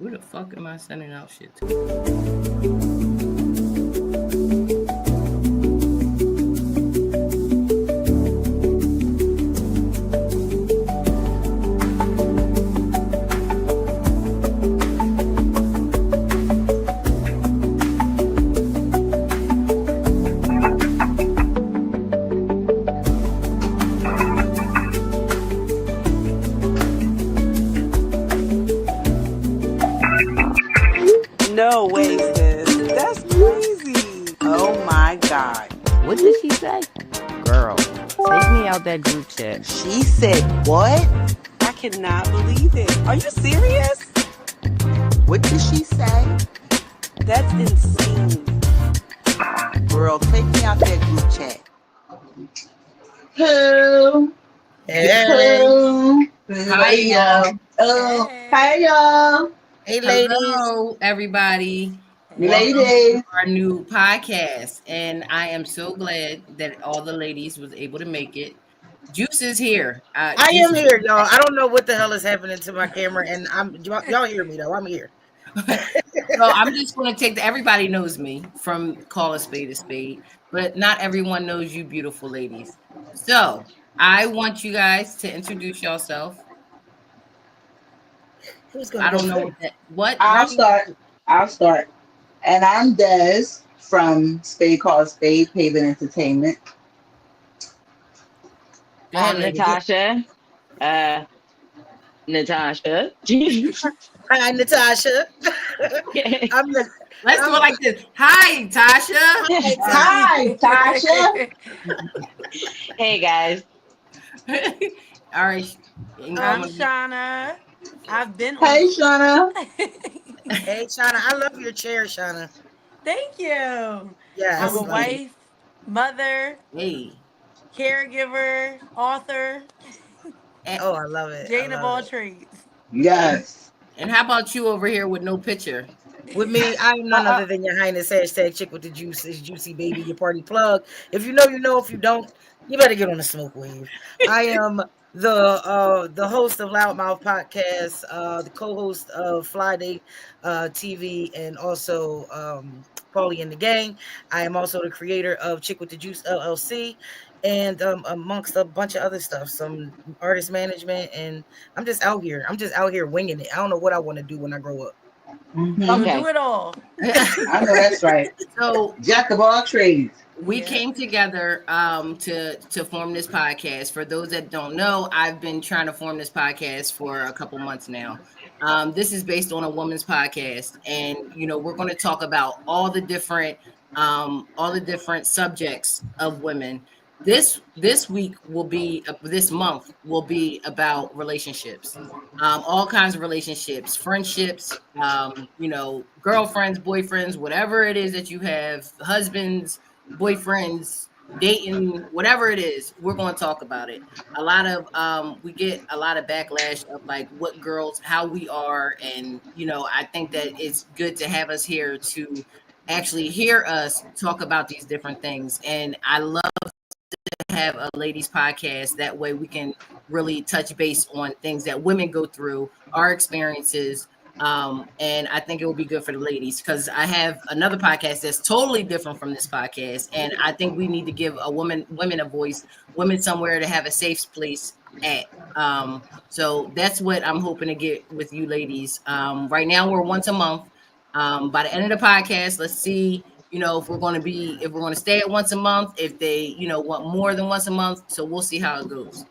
Who the fuck am I sending out shit to? No way, sis. That's crazy. Oh my God. What did she say? Girl, take me out that group chat. She said what? I cannot believe it. Are you serious? What did she say? That's insane. Girl, take me out that group chat. Who? Hey. Who? Hi, y'all. Oh, Hey. hi, y'all. Hey, ladies. Hello, everybody. Hey. Welcome Ladies. to our new podcast. And I am so glad that all the ladies was able to make it. Juice is here. I Juice am is here, y'all. I don't know what the hell is happening to my camera, and y'all hear me though. I'm here. So I'm just going to everybody knows me from Call a Spade, but not everyone knows you beautiful ladies. So I want you guys to introduce yourself. Who's gonna I go don't know first? what I'll right? start. I'll start. And I'm Des from Spade Call Spade, Haven Entertainment. Go ahead, I'm lady. Natasha. Natasha. Hi, Natasha. I'm the. Let's do it like this. Hi, Tasha. Hi, Hi, Tasha. Hey guys. All right. I'm Shauna. I've been on. Hey, Shauna. Hey, Shauna. I love your chair, Shauna. Thank you. Yes. I'm a Like, wife, mother, Hey. caregiver, author, oh, I love it. I Jane of love all it. trades. Yes. And how about you over here with no picture? With me, I am none Uh-uh. other than your highness. Hashtag chick with the juice is juicy baby. Your party plug. If you know, you know. If you don't, you better get on the smoke wave. I am the host of Loudmouth Podcast, the co-host of Fly Day TV, and also Paulie and the Gang. I am also the creator of Chick with the Juice LLC, and amongst a bunch of other stuff, some artist management, and I'm just out here. I'm just out here winging it. I don't know what I want to do when I grow up. You'll Mhm. do it all. I know that's right. So Jack of all trades. we Yeah. came together to form this podcast. For those that don't know, I've been trying to form this podcast for a couple months now. This is based on a woman's podcast, and we're going to talk about all the different subjects of women. This week will be this month will be about relationships, all kinds of relationships, friendships, girlfriends, boyfriends, whatever it is that you have, husbands, boyfriends, dating, whatever it is, we're going to talk about it. A lot of we get a lot of backlash of like what girls, how we are, and I think that it's good to have us here to actually hear us talk about these different things. And I love to have a ladies podcast. That way we can really touch base on things that women go through, our experiences. And I think it will be good for the ladies because I have another podcast that's totally different from this podcast. And I think we need to give women a voice, women somewhere to have a safe place at. So that's what I'm hoping to get with you ladies. Right now we're once a month. By the end of the podcast, let's see if we're going to stay at once a month, if they want more than once a month. So we'll see how it goes.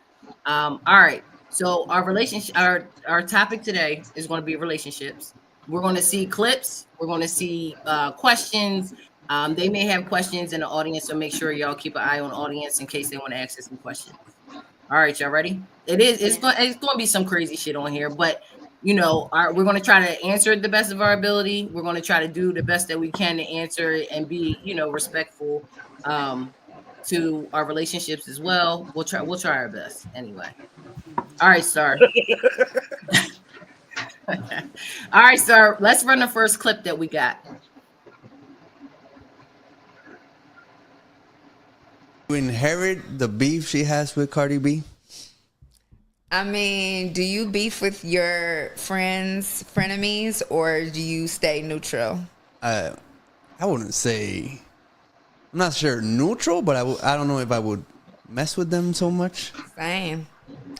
All right, so our relationship, our topic today is going to be relationships. We're going to see clips, we're going to see questions. They may have questions in the audience, so make sure y'all keep an eye on the audience in case they want to ask us some questions. All right, y'all ready? It's going to be some crazy shit on here, but we're going to try to answer it the best of our ability. We're going to try to do the best that we can to answer it and be, respectful to our relationships as well. We'll try our best anyway. All right, sir. All right, sir. Let's run the first clip that we got. Inherit the beef she has with Cardi B? I mean, do you beef with your friends, frenemies, or do you stay neutral? I wouldn't say. I'm not sure neutral, but I don't know if I would mess with them so much. Same.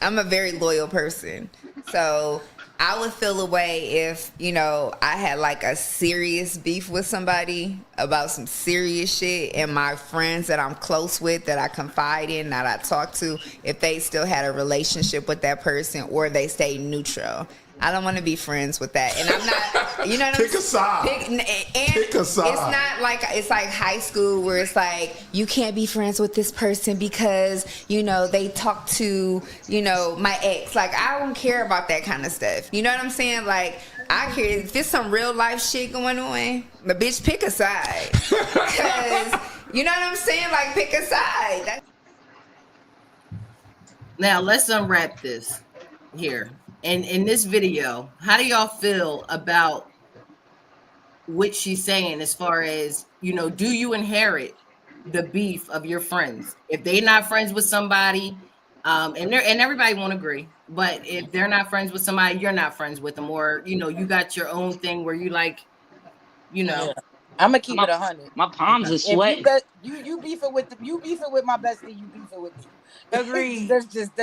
I'm a very loyal person. So I would feel a way if, I had like a serious beef with somebody about some serious shit, and my friends that I'm close with, that I confide in, that I talk to, if they still had a relationship with that person or they stay neutral. I don't want to be friends with that. And I'm not, you know what I'm saying? Pick a side. Pick a side. It's not like, it's like high school where it's like, you can't be friends with this person because, they talk to, my ex. Like, I don't care about that kind of stuff. You know what I'm saying? Like, I care if there's some real life shit going on, the bitch, pick a side. Because, you know what I'm saying? Like, pick a side. Now, let's unwrap this here. And in this video, how do y'all feel about what she's saying as far as, do you inherit the beef of your friends? If they're not friends with somebody, and everybody won't agree, but if they're not friends with somebody, you're not friends with them, or, you got your own thing where you like, Yeah. I'm gonna keep it 100. My palms are sweating. You beef it with my bestie. You beef it with me. Agreed. That's just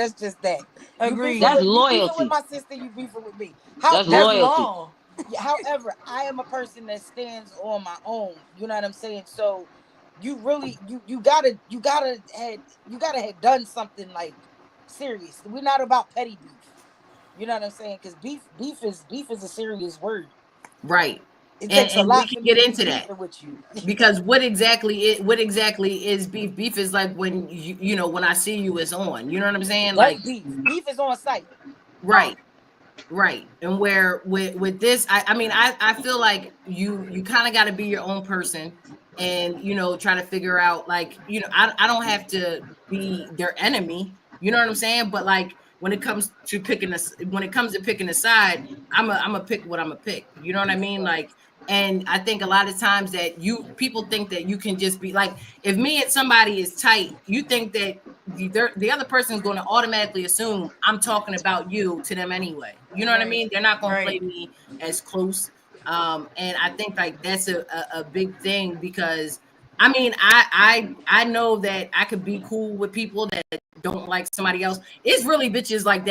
that. Agreed. That's You loyalty. beef it with my sister. You beef it with me. That's loyalty. Law. However, I am a person that stands on my own. You know what I'm saying? So you really you gotta have done something like serious. We're not about petty beef. You know what I'm saying? Because beef is a serious word. right. It takes a And lot we for can me get to into be that. beefing with you. Because what exactly is beef? Beef is like when when I see you, it's on. You know what I'm saying? That's Like, beef is on site. right. And where with this, I feel like you kind of got to be your own person, and try to figure out, like, I don't have to be their enemy. You know what I'm saying? But like when it comes to picking a side, I'm a pick what I'm a pick. You know what I mean? Like, and I think a lot of times that people think that you can just be like, if me and somebody is tight, you think that the other person is going to automatically assume I'm talking about you to them anyway. You know what I mean? They're not going to play me as close. And I think like that's a big thing, because I know that I could be cool with people that don't like somebody else. It's really bitches like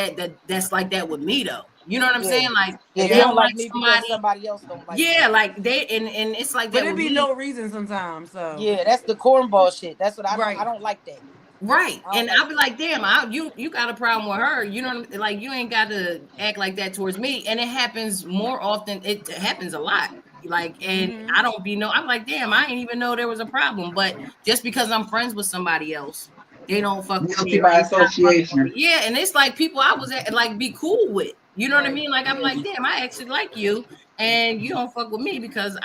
that's like that with me though. You know what I'm saying? Like, if they don't like me because somebody else don't like me. like they and it's like that. But it with be me. no reason sometimes. So Yeah, that's the cornball shit. That's what I don't like that. Right. And I'll be like, damn, you got a problem with her. You know, like, you ain't got to act like that towards me. And it happens more often. It happens a lot. Like, and I don't I'm like, damn, I didn't even know there was a problem. But just because I'm friends with somebody else, they don't fuck with me. By association. Yeah. And it's like people I was like be cool with. You know what I mean? Like, I'm like, damn, I actually like you, and you don't fuck with me because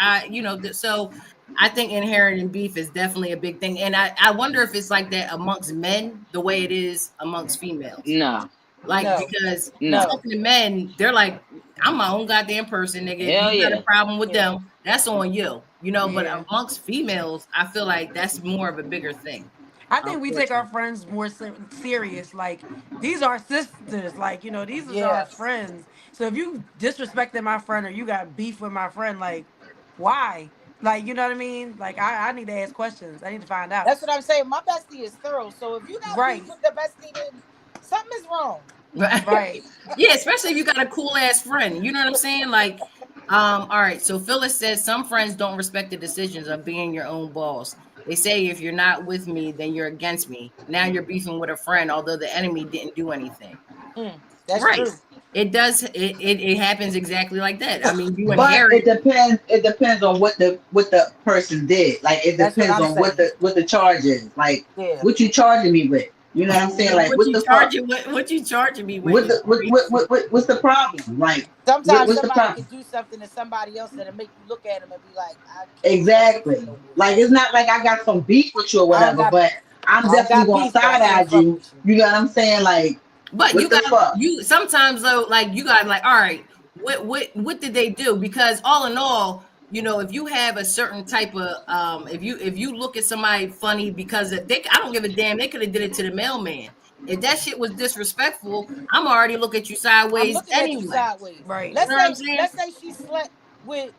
so I think inheriting beef is definitely a big thing. And I wonder if it's like that amongst men the way it is amongst females. No. Because talking to men, they're like, I'm my own goddamn person, nigga. If you got a problem with them, that's on you. But amongst females, I feel like that's more of a bigger thing. I think we take our friends more serious. Like, these are sisters. Like, these are our friends. So if you disrespected my friend or you got beef with my friend, like, why? Like, you know what I mean? Like, I need to ask questions. I need to find out. That's what I'm saying. My bestie is thorough. So if you got beef with the bestie, then something is wrong. Right. Yeah, especially if you got a cool ass friend. You know what I'm saying? Like, all right. So Phyllis says some friends don't respect the decisions of being your own boss. They say if you're not with me, then you're against me. Now you're beefing with a friend, although the enemy didn't do anything. That's right. True. It does. It happens exactly like that. I mean, you but inherit. It depends on what the person did. Like, it depends on what the charge is. Like, what you charging me with. You know what I'm saying? Like, what you charging me with? What's the problem? Like, sometimes somebody can do something to somebody else that'll make you look at them and be like, exactly. Like, it's not like I got some beef with you or whatever, but I'm definitely gonna side-eye you. You know what I'm saying? Like, but you sometimes though, like, you got like, all right, what did they do? Because all in all, if you have a certain type of if you look at somebody funny because I don't give a damn, they could have did it to the mailman. If that shit was disrespectful, I'm already looking at you sideways I'm looking at anyway. you sideways. Right. Let's You know what I'm saying? let's say she slept with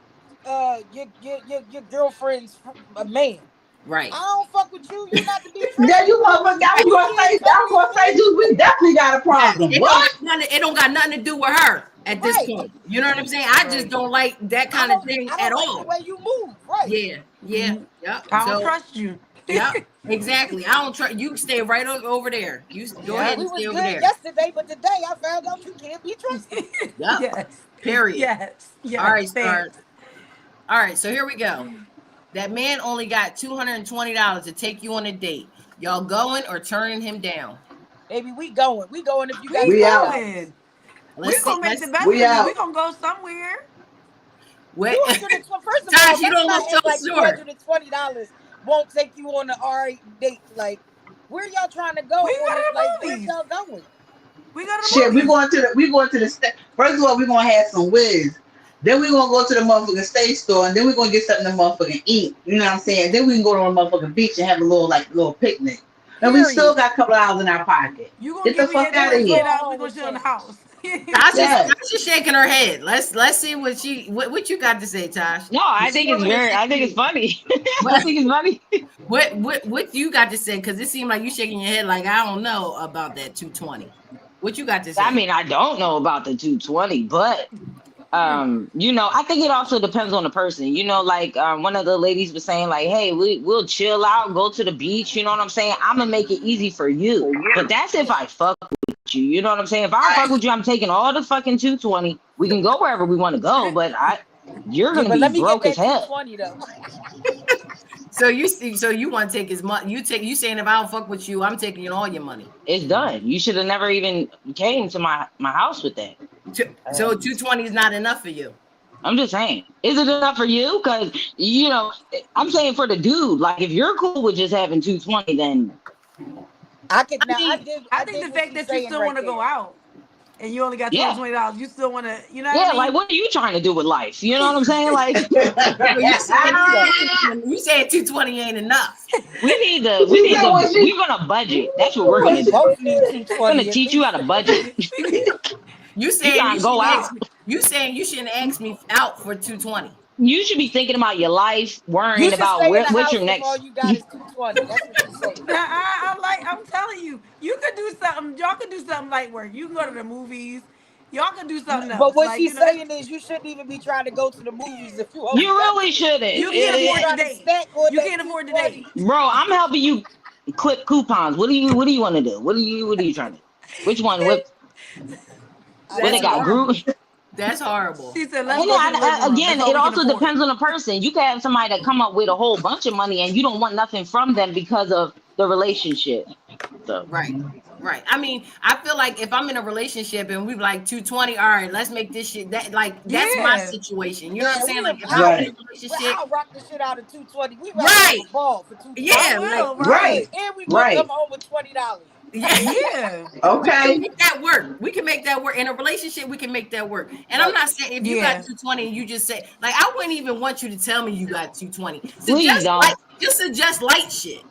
your girlfriend's man. Right. I don't fuck with you. You not to be. Yeah, you motherfucker. I was gonna say, dude, we definitely got a problem. It What? don't got nothing to do with her at this point. You know what I'm saying? I just don't like that kind of thing I don't at like all. the way you move. Right. Yeah. I don't trust you. Yeah, exactly. I don't trust you. Stay right over there. You go ahead and stay over there. Yesterday, but today I found out you can't be trusted. Yep. Yes. Period. Yes. All right, start. All right, so here we go. That man only got $220 to take you on a date. Y'all going or turning him down? Baby, we going. We going if you got we going. We're gonna make the best of it. We're gonna go somewhere. Wait. First of all, Tosh, you don't look so like sure. $220 won't take you on the alright date. Like, where y'all trying to go? We go to the like, movies. where y'all going? We go to the Shit, movies. we going to the first of all, we're gonna have some whiz. Then we're gonna go to the motherfucking state store, and then we're gonna get something to motherfucking eat. You know what I'm saying? Then we can go to a motherfucking beach and have a little picnic. And we still got a couple hours in our pocket. You gonna get the fuck out of here. We gonna chill in the house. Tasha's shaking her head. Let's see what you got to say, Tosh. No, I think it's funny. I think it's funny. What you got to say? Because it seemed like you shaking your head like I don't know about that 220. What you got to say? I mean, I don't know about the 220, but I think it also depends on the person. Like one of the ladies was saying, like, hey, we'll chill out, go to the beach. You know what I'm saying? I'm gonna make it easy for you. But that's if I fuck with you. You know what I'm saying? If I don't fuck with you, I'm taking all the fucking 220. We can go wherever we want to go, but you're gonna be broke as hell. 220 though. So you want to take his money? You saying if I don't fuck with you, I'm taking all your money. It's done. You should have never even came to my house with that. So 220 is not enough for you. I'm just saying, is it enough for you? Because I'm saying for the dude, like if you're cool with just having 220, then I could. I think the fact that you still want to go out and you only got $220, you still want to, what I mean? Like what are you trying to do with life? You know what I'm saying? Like you saying 220 ain't enough. We're gonna budget. That's what we're gonna do. We're gonna teach you how to budget. You saying gotta go out. You saying you shouldn't ask me out for 220. You should be thinking about your life, worrying about what's your next. All you got is 220. That's what you say. I'm telling you, you could do something. Y'all could do something light work. You can go to the movies. Y'all can do something else. But what she's saying is you shouldn't even be trying to go to the movies if you. You really shouldn't. You can't afford the date. You can't afford the date. Bro, I'm helping you clip coupons. What do you want to do? What are you trying to do? Which one? What they got? Group. That's horrible. She said, again, it also depends on the person. You can have somebody that come up with a whole bunch of money and you don't want nothing from them because of the relationship. So. Right. I mean, I feel like if I'm in a relationship and we like 220, all right, let's make this shit that's my situation. You know what I'm saying? Like if I'm in a relationship, I'll rock the shit out of 220. We ball for 220. Yeah, right. And we will come home with $20. Yeah. Okay. We can make that work. In a relationship, we can make that work. And I'm not saying if you got 220 and you just say, like, I wouldn't even want you to tell me you got 220. Just suggest light shit.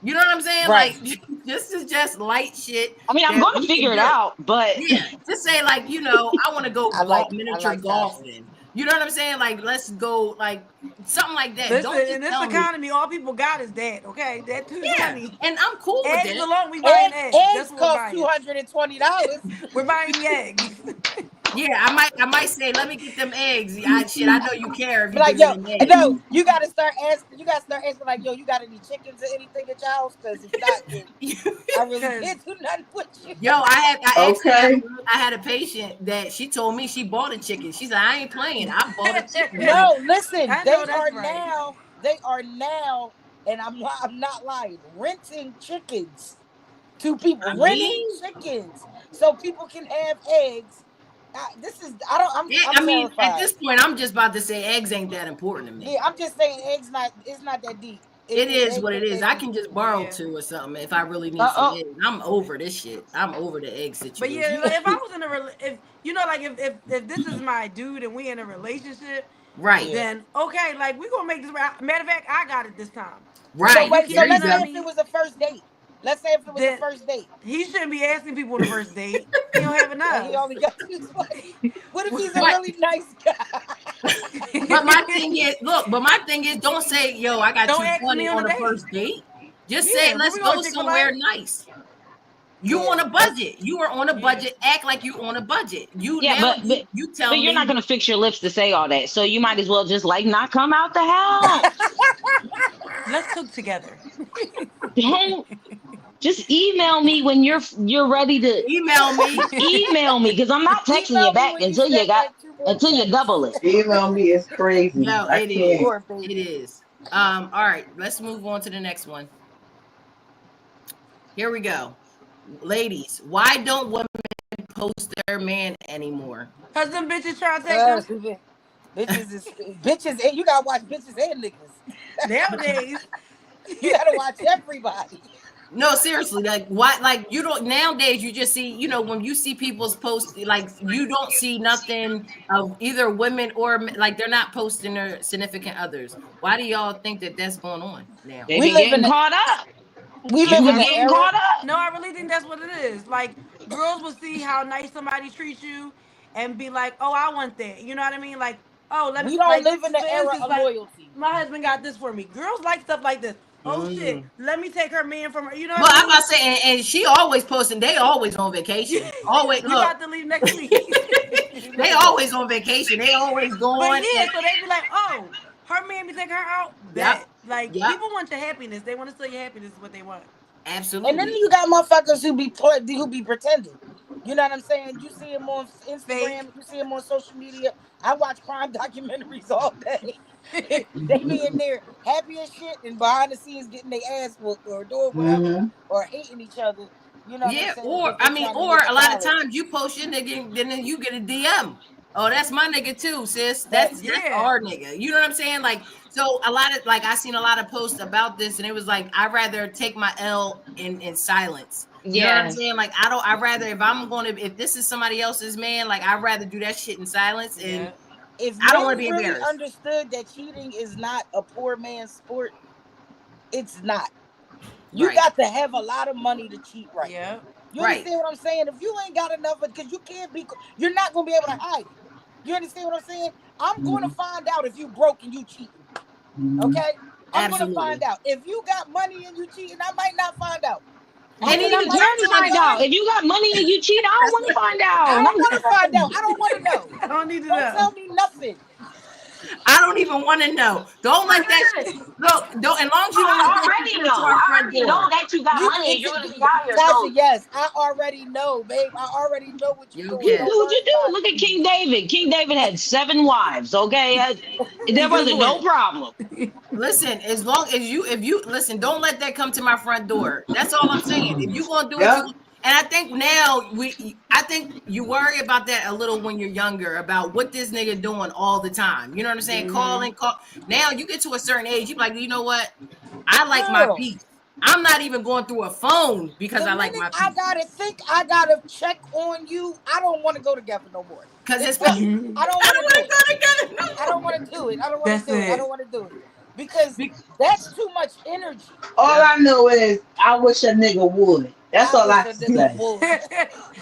You know what I'm saying? Right. Like, just suggest light shit. I mean, I'm going to figure it out, but just say like, I want to go miniature golfing. You know what I'm saying? Like, let's go, like, something like that. Listen, in this economy, all people got is that, okay? That $220. And I'm cool with eggs that. Alone, we buying eggs. Eggs cost $220. We're buying eggs. Yeah, I might say, let me get them eggs. I know you care. If you like, you gotta start asking. You gotta start asking, like, yo, you got any chickens or anything at your house? Because if not, I really can't do nothing with you. Yo, I had a patient that she told me she bought a chicken. She said, I ain't playing. I bought a chicken. No, listen, they are now, and I'm not lying, renting chickens to people. Renting chickens so people can have eggs. I'm terrified. At this point, I'm just about to say eggs ain't that important to me. Yeah, I'm just saying it's not that deep. It is what it is. I can just borrow two or something if I really need some eggs. I'm over this shit. I'm over the egg situation. But yeah, like if I was in if this is my dude and we in a relationship, right? Then okay, like we gonna make this. Matter of fact, I got it this time. Right. So let's say if it was a first date. Let's say if it was the Then first date. he shouldn't be asking people on the first date. He don't have And enough. he only got 220. What if he's a But really nice guy? but my thing is, look, but my thing is, don't say, yo, I got Don't ask 220 me on on a the date. first date. Just Yeah, say, when let's we go go to Chick-fil-A. somewhere nice. You Yeah, on a budget. You are on a budget. Act like you on a budget. You Yeah, now but you tell but you're not me. gonna fix your lips to say all that. So you might as well just like not come out the house. Let's cook together. Don't just email me when you're ready to Email me. email me because I'm not texting email you me back when you until you send got that 2 more until you texts. double it. Email me is crazy. No, I it can't. is. Poor It baby. is. All right, let's move on to the next one. Here we go. Ladies, why don't women post their man anymore? Cause them bitches trying to take them Bitches, and you gotta watch bitches and niggas. nowadays. You gotta watch everybody. No, seriously, like why? Like you don't nowadays. You just see, when you see people's posts, like you don't see nothing of either women or like they're not posting their significant others. Why do y'all think that that's going on now? They We be live in getting a- caught up. We You live be in an getting era. caught up. No, I really think that's what it is. Like girls will see how nice somebody treats you and be like, "Oh, I want that." You know what I mean? Like, "Oh, let me." We don't like, live in the for era instance, of like, loyalty. my husband got this for me. Girls like stuff like this. Oh shit, let me take her man from her. You know Well, what I I'm mean? not saying, and she always posting. They always on vacation. Always We look. about to leave next week. They always on vacation. They always But going. yeah, so they be like, "Oh, her man be taking her out." Bet. Like Yep. people want your happiness. They want to sell your happiness is what they want. Absolutely. And then you got motherfuckers who be pretending. You know what I'm saying? You see them on Instagram, you see them on social media. I watch crime documentaries all day. They be in there happy as shit and behind the scenes getting their ass whooped or doing whatever or hating each other. You know what Yeah, I'm saying? or Because they I mean, trying to or get a lot of knowledge. times you post your nigga, then you get a DM. Oh, that's my nigga too, sis. That's our nigga. You know what I'm saying? Like, so a lot of I seen a lot of posts about this, and it was like I'd rather take my L in silence. You know what I'm saying? Like I'd rather if this is somebody else's man, like I'd rather do that shit in silence. And if I don't want to men be really embarrassed. understood that cheating is not a poor man's sport, it's not. You got to have a lot of money to cheat right now. You understand what I'm saying? If you ain't got enough, because you're not gonna be able to hide it. You understand what I'm saying? I'm gonna find out if you broke and you cheating. Okay? I'm gonna find out. If you got money and you cheating, I might not find out. And then you turn to find out. If you got money and you cheat, I don't want to find out. I don't want to find out. I don't want to know. I don't need to Don't know. tell me nothing. I don't even want to know. Don't let that shit. Look, don't. As long as you don't I already know. I already know that you got money and you're gonna be out here. Tasha, yes, I already know, babe. I already know what you're doing. You do what you do. Look at King David. King David had 7 wives. Okay, there wasn't no problem. Listen, as long as if you listen, don't let that come to my front door. That's all I'm saying. If you gonna do it, and I think now I think you worry about that a little when you're younger about what this nigga doing all the time. You know what I'm saying? Call. Now you get to a certain age, you be like, you know what? I like my peace. I'm not even going through a phone because I like my peace. I gotta check on you. I don't want to go together no more. Because it's I don't want to go together. I don't want to do it. I don't want to do it. I don't want to do it. Because that's too much energy. All I know is I wish a nigga would. That's all I say.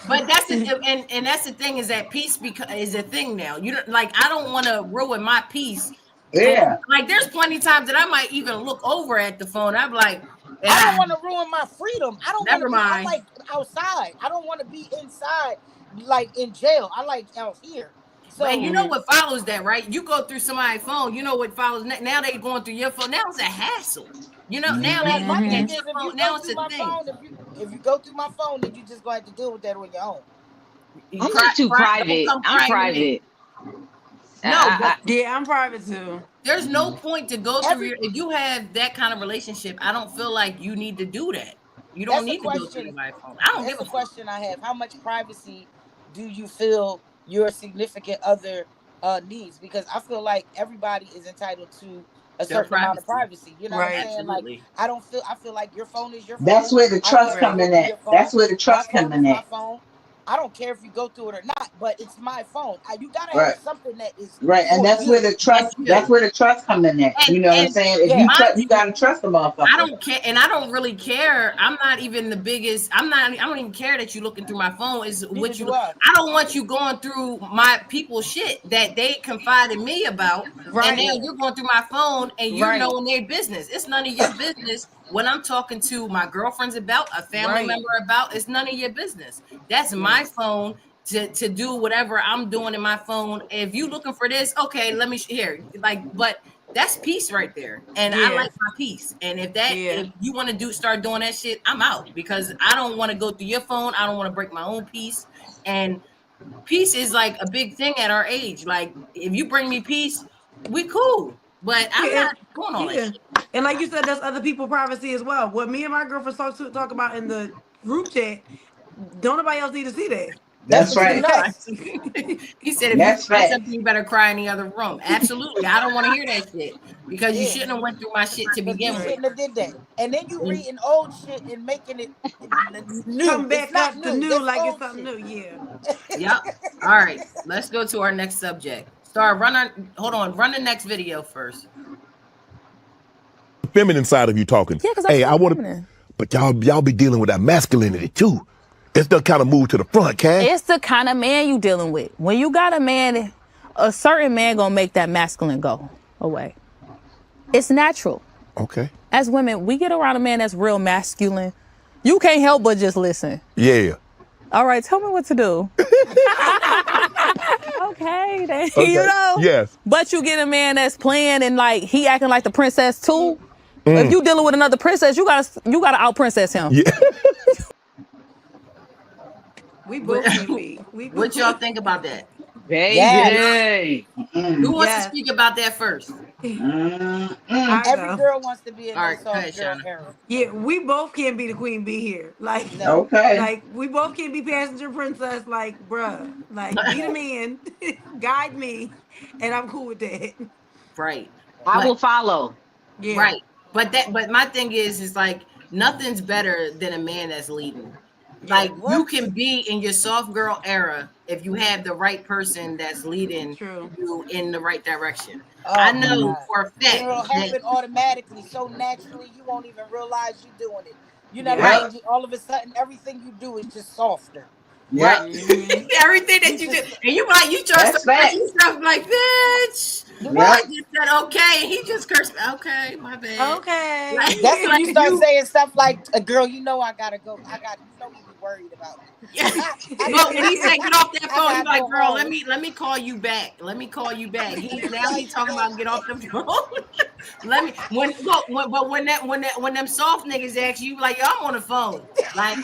But that's and that's the thing is that peace is a thing now. You don't like I don't want to ruin my peace. Yeah. And, like there's plenty of times that I might even look over at the phone. I'm like, I don't want to ruin my freedom. I don't want to be mind. I like outside. I don't want to be inside like in jail. I like out here. So, and you know what follows that, right? You go through somebody's phone, you know what follows now they going through your phone. Now it's a hassle. You know, now my thing is, your phone, now it's a thing. Phone, if you go through my phone, then you just going to have to deal with that on your own. I'm not too private. I'm private. No, but yeah, I'm private too. There's no point to go through if you have that kind of relationship. I don't feel like you need to do that. You don't need to go through my phone. I don't give a question I have. How much privacy do you feel your significant other needs? Because I feel like everybody is entitled to a certain amount of privacy. You know what I'm saying? Absolutely. Like I feel like your phone is your phone. That's where the trust coming at. That's where the trust coming at. I don't care if you go through it or not, but it's my phone. You gotta Right. have something that is Right, and for that's you. where the trust. That's where the trust comes in. At you know what I'm saying? If you trust, you gotta trust the motherfucker. I don't care, and I don't really care. I'm not even the biggest. I don't even care that you looking through my phone. Is what you? I don't want you going through my people's shit that they confide in me about, and then you're going through my phone and you're knowing their business. It's none of your business. When I'm talking to my girlfriends about a family member about, it's none of your business. That's my phone to do whatever I'm doing in my phone. If you looking for this, okay, let me here. But that's peace right there. And I like my peace. And if you want to start doing that shit, I'm out because I don't want to go through your phone. I don't want to break my own peace. And peace is like a big thing at our age. Like if you bring me peace, we cool. But I'm not going on that shit. And like you said, there's other people privacy as well. What me and my girlfriends talk about in the group chat, don't nobody else need to see that. That's right. He said, if you find something, you better cry in the other room. Absolutely. I don't want to hear that shit because you shouldn't have went through my shit to begin with. You shouldn't have did that. And then you reading old shit and making it new. Come back up to new like it's something new. Yeah. Yep. All right. Let's go to our next subject. Run the next video first. Feminine side of you talking. Yeah, because hey, I want to, but y'all be dealing with that masculinity too. It's the kind of move to the front, Cass. It's the kind of man you dealing with. When you got a man, a certain man gonna make that masculine go away. It's natural. Okay. As women, we get around a man that's real masculine. You can't help but just listen. Yeah. All right, tell me what to do. Okay, then, you know? Yes. But you get a man that's playing and like he acting like the princess too. If you dealing with another princess, you gotta out princess him. Yeah. We both can be. What y'all think about that? Baby. Who wants to speak about that first? Every girl wants to be in that soft girl era. Yeah, we both can't be the queen bee here. Like, like we both can't be passenger princess. Like, bruh, like be the man, guide me, and I'm cool with that. Right. I will follow. Yeah. Right. But my thing is like nothing's better than a man that's leading. Like you can be in your soft girl era if you have the right person that's leading you in the right direction. I know for a fact it'll happen automatically, so naturally you won't even realize you're doing it. You never all of a sudden everything you do is just softer. Right. Everything that you do, and you try to say stuff like, bitch. I just said okay, and he just cursed. Okay, my bad. Okay. Like, That's when you start saying stuff like, "Girl, you know I gotta go. You know you be worried about me." But when he said get off that phone, he's like, "Girl, let me call you back. Let me call you back." He's talking about get off the phone. When them soft niggas ask you, like, yo, I'm on the phone. Like,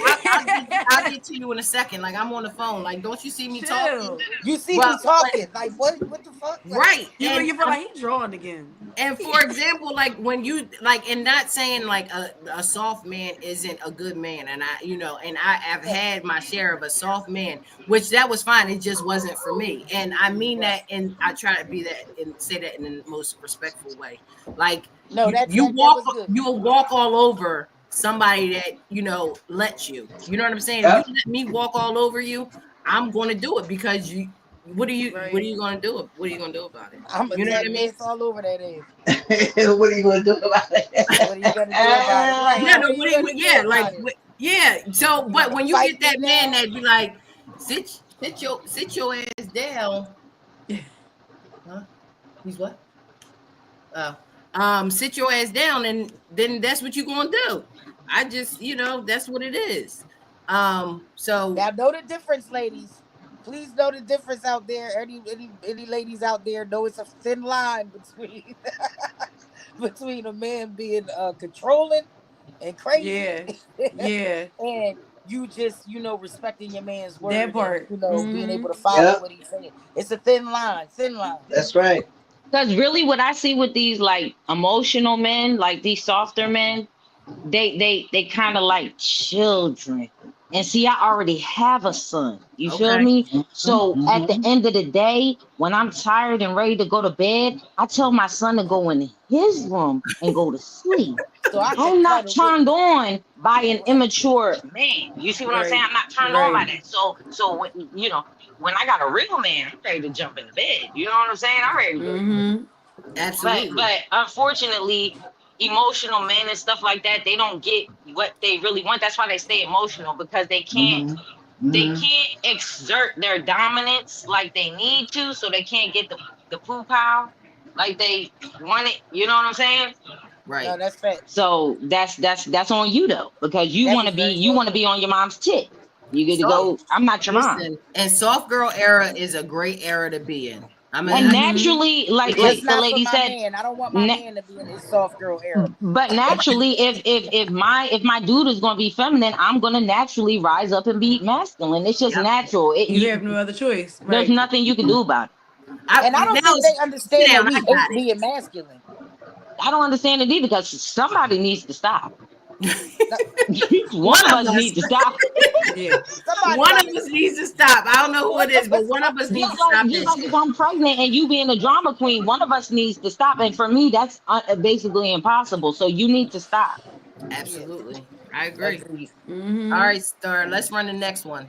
I'll get to you in a second. Like, I'm on the phone. Like, don't you see me talking? You see me talking. Like, what the fuck? Right. You feel like he's drawing again. And for example, like when you like, and not saying like a soft man isn't a good man, and I've had my share of a soft man, which that was fine. It just wasn't for me, and I mean that, and I try to be that and say that in the most respectful way. Like, you'll walk all over somebody that lets you. You know what I'm saying? If you let me walk all over you, I'm going to do it because you. What are you gonna do? What are you gonna do about it? I'm gonna dance all over that ass. What are you gonna do about it? What are you gonna do about it? So, but when you get that man that be like, sit your ass down. Huh? He's what? Sit your ass down, and then that's what you gonna do. I just, that's what it is. So now know the difference, ladies. Please know the difference out there. Any ladies out there know it's a thin line between a man being controlling and crazy. Yeah. And you just, respecting your man's word. That part. And, being able to follow what he's saying. It's a thin line. That's right. Because really what I see with these like emotional men, like these softer men, they kind of like children. And see, I already have a son. You feel me? So at the end of the day, when I'm tired and ready to go to bed, I tell my son to go in his room and go to sleep. So I could I'm not cuddle with turned on by an immature man. You see what I'm saying? Right. I'm not turned on by Right. that. So when, you know, when I got a real man, I'm ready to jump in the bed. You know what I'm saying? I'm ready to go. Mm-hmm. Absolutely. But unfortunately, emotional men and stuff like that, they don't get what they really want. That's why they stay emotional, because they can't exert their dominance like they need to, so they can't get the poo pow like they want it. You know what I'm saying? Right. No, that's fact. So that's on you though, because you That want was to be very you well want to said. be on your mom's tit. You get to So, go. I'm not your mom. listen, and soft girl era is a great era to be in. I mean, And I, naturally, like Just the not for lady my said, man. I don't want my na- man to be in his soft girl era. but naturally, if my dude is gonna be feminine, I'm gonna naturally rise up and be masculine. It's just Yep. natural. You have no other choice. There's Right. nothing you can do about it. And I don't now think they sit understand that down. we I hate got it. being masculine. I don't understand it either, because somebody needs to stop. One One of of us us. needs to stop. Yeah. Somebody One got of us needs to stop. I don't know who it is, but one of us needs to stop Just this like shit. if I'm pregnant and you being a drama queen, one of us needs to stop. And for me, that's basically impossible. So you need to stop. Absolutely. I agree. Agreed. Mm-hmm. All right, Star, let's run the next one.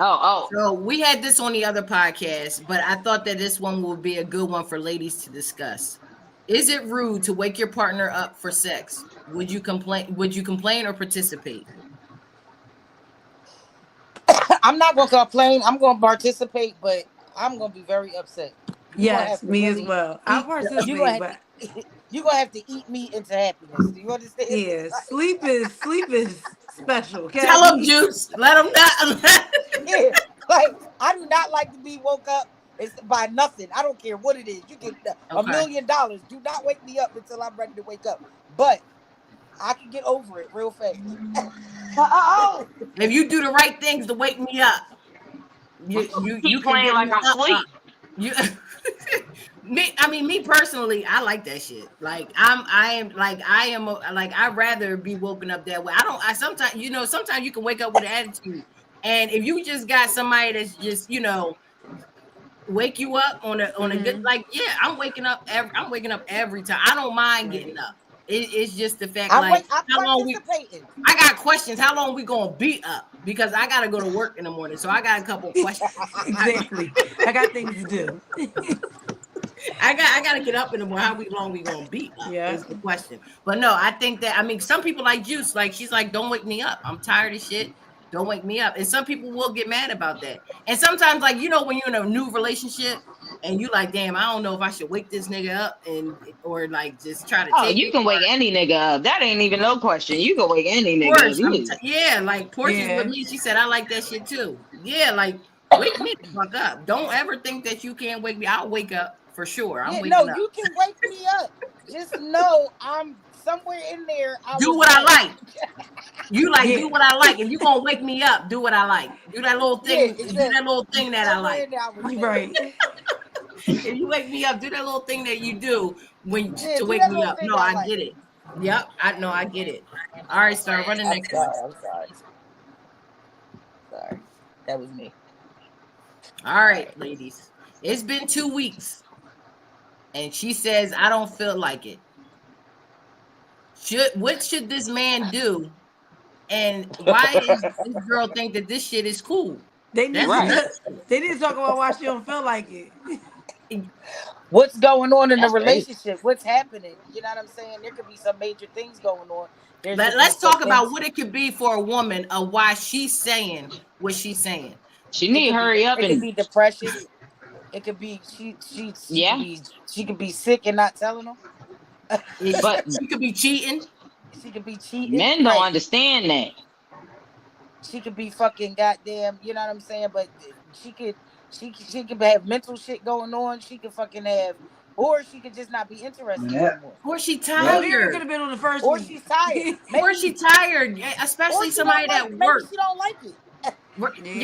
Oh. So we had this on the other podcast, but I thought that this one would be a good one for ladies to discuss. Is it rude to wake your partner up for sex? Would you complain or participate? I'm not gonna complain. I'm gonna participate, but I'm gonna be very upset. Yes, me as well. I You're participate, gonna, but you're gonna have to eat me into happiness. Do you understand? yeah, sleep is special. Okay. Tell them, Juice. Let them know. Yeah, like I do not like to be woke up by nothing. I don't care what it is. You get $1 million. Do not wake me up until I'm ready to wake up. But I can get over it real fast. If you do the right things to wake me up, you Keep can playing get like me I'm up. asleep. You me personally, I like that shit. Like I'd rather be woken up that way. Sometimes you can wake up with an attitude. And if you just got somebody that's just, wake you up on a good, like, yeah, I'm waking up every time. I don't mind getting up. It's just the fact, I'm how long participating. I got questions. How long we gonna be up? Because I gotta go to work in the morning. So I got a couple of questions. Exactly. I got things to do. I gotta get up in the morning. How long we gonna be up? Yeah. Is the question. But no, I think that, some people like Juice, like she's like, don't wake me up. I'm tired of shit. Don't wake me up. And some people will get mad about that. And sometimes, like, when you're in a new relationship and you like, damn, I don't know if I should wake this nigga up or like just try to take You it. can wake any nigga up. That ain't even no question. You can wake any nigga up. Yeah, like Portia's with me. She said, I like that shit too. Yeah, like, wake me the fuck up. Don't ever think that you can't wake me. I'll wake up for sure. I'm waking up. You can wake me up. Just know I'm somewhere in there. Do what I like. You do what I like. If you gonna wake me up, do what I like. Do that little thing. Do that little thing that I like. Right. If you wake me up, do that little thing that you do to do wake that me little up. thing No, I I like. get it. Yep, I get it. All right, Star, run the next one. I'm sorry. That was me. All right, ladies. It's been 2 weeks. And she says, I don't feel like it. What should this man do? And why does this girl think that this shit is cool? They need to talk about why she don't feel like it. What's going on in the That's crazy. relationship? What's happening? You know what I'm saying? There could be some major things going on. Let's talk about what it could be for a woman of why she's saying what she's saying. She need to hurry up. It could be depression. It could be she could be sick and not telling them. But she could be cheating. She could be cheating. Men don't understand that. She could be fucking goddamn, you know what I'm saying? But she could have mental shit going on. She could fucking have, or she could just not be interested anymore. Or she tired. It could have been on the first Or week. she's tired. Or she tired, especially somebody that works. Maybe she don't like it.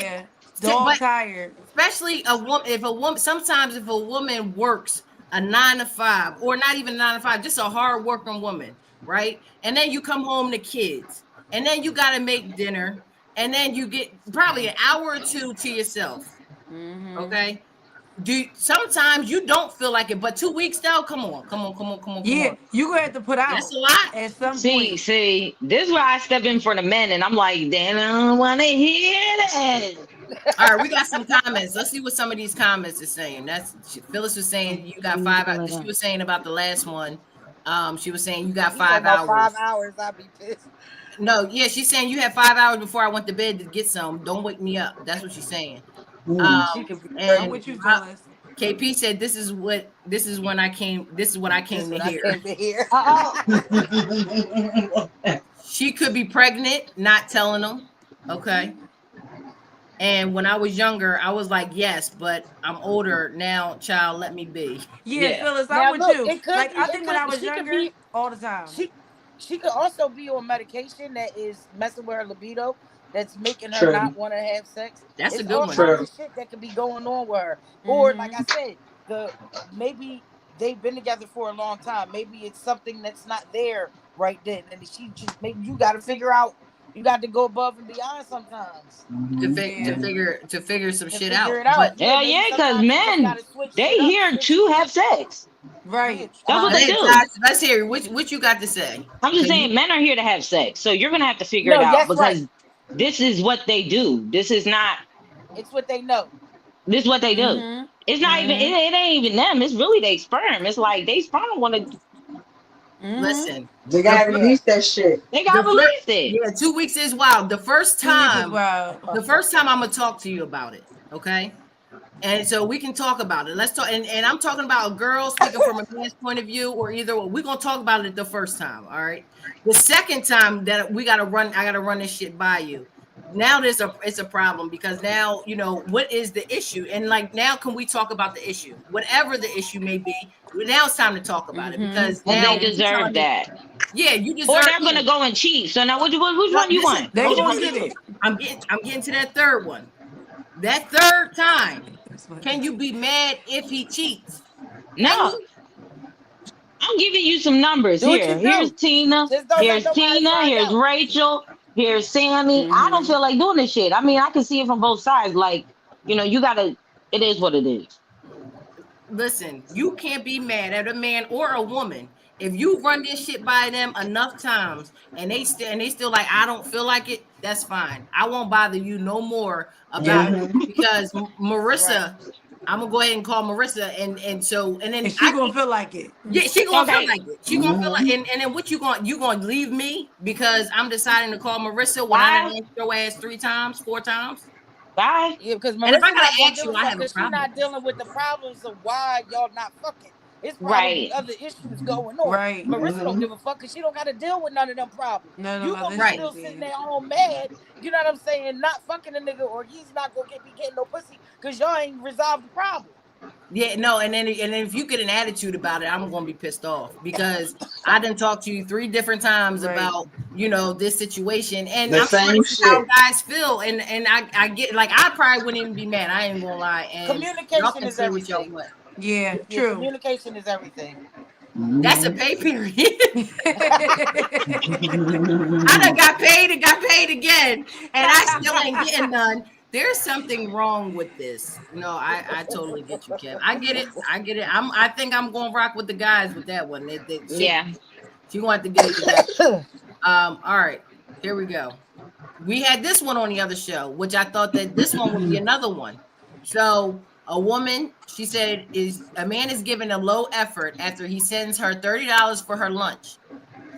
Yeah. Dog tired. Especially a woman. Sometimes if a woman works a 9 to 5, or not even 9 to 5, just a hard working woman, right? And then you come home to kids, and then you got to make dinner, and then you get probably an hour or two to yourself. Mm-hmm. Okay. sometimes you don't feel like it, but 2 weeks though, come on. Yeah, you gonna have to put out. That's a lot. At some See, point. see, this is where I step in for the men, and I'm like, damn, I don't want to hear that. All right, we got some comments. Let's see what some of these comments are saying. Phyllis was saying you got 5 hours. She was saying about the last one. She was saying you got 5 hours. 5 hours, I'd be pissed. No, yeah, she's saying you had 5 hours before I went to bed to get some. Don't wake me up. That's what she's saying. And with you, Phyllis. KP said this is what I came to hear. She could be pregnant, not telling them. Okay. And when I was younger, I was like, yes, but I'm older now. Child, let me be. Yeah, Phyllis, Now, I'm with look, you. it could Like be- I it think when could- I was she could younger, be- all the time. She could also be on medication that is messing with her libido, that's making her True. not want to have sex. That's a It's good all one. kinds of shit that could be going on with her. Or like I said, maybe they've been together for a long time. Maybe it's something that's not there right then, and maybe you got to figure out. You got to go above and beyond sometimes to figure some shit figure out. it out. But Hell yeah, because men, they here to have sex. Right. That's what they do. Let's hear what you got to say. I'm just saying, men are here to have sex, so you're gonna have to figure it out that's because right. this is what they do. This is not. It's what they know. This is what they do. It's not even. It ain't even them. It's really they sperm. It's like they sperm want to. Listen, They gotta release that shit. They gotta release it. Yeah, 2 weeks is wild. The first 2 weeks is time, wild. I'm gonna talk to you about it. Okay. And so we can talk about it. Let's talk. And I'm talking about a girl speaking from a man's point of view, or either we're gonna talk about it the first time. All right. The second time that I gotta run this shit by you. Now it's a problem because now what is the issue, and like now can we talk about the issue, whatever the issue may be. Now it's time to talk about it because now they deserve that. Yeah, you deserve. Or they're gonna go and cheat. So now which one you want? They gonna get it. I'm getting to that third one. That third time, can you be mad if he cheats? No. I'm giving you some numbers Do what here. you do. Here's Tina. Just don't let Here's nobody Tina. find Here's out. Rachel. Here's Sammy. I don't feel like doing this shit. I mean, I can see it from both sides. Like, you gotta. It is what it is. Listen, you can't be mad at a man or a woman if you run this shit by them enough times and they still like, I don't feel like it. That's fine. I won't bother you no more about it because Marissa. I'm gonna go ahead and call Marissa, and then she gonna feel like it. Yeah, she gonna feel like it. She gonna feel like, and then what you gonna leave me because I'm deciding to call Marissa when I done asked your ass 3 times, 4 times. Bye. Yeah, because And if I gotta ask you, I have a she's problem. not dealing with the problems of why y'all not fucking. It's probably Right. other issues going on. Right. Marissa don't give a fuck because she don't got to deal with none of them problems. None of You them gonna other be still issues, sitting yeah. there all mad. You know what I'm saying? Not fucking a nigga, or he's not gonna be getting no pussy because y'all ain't resolved the problem. Yeah, no, and then if you get an attitude about it, I'm gonna be pissed off because I done talked to you 3 different times Right. about this situation, and The I'm sure same this is how shit. guys feel, and I get like I probably wouldn't even be mad. I ain't gonna lie. And y'all Communication can is say what y'all everything. want. Yeah, Yeah, true. communication is everything. That's a pay period. I done got paid and got paid again, and I still ain't getting none. There's something wrong with this. No, I totally get you, Kev. I get it. I think I'm gonna rock with the guys with that one. Yeah. She wanted to get it together. All right, here we go. We had this one on the other show, which I thought that this one would be another one. So a woman, she said, a man is giving a low effort after he sends her $30 for her lunch.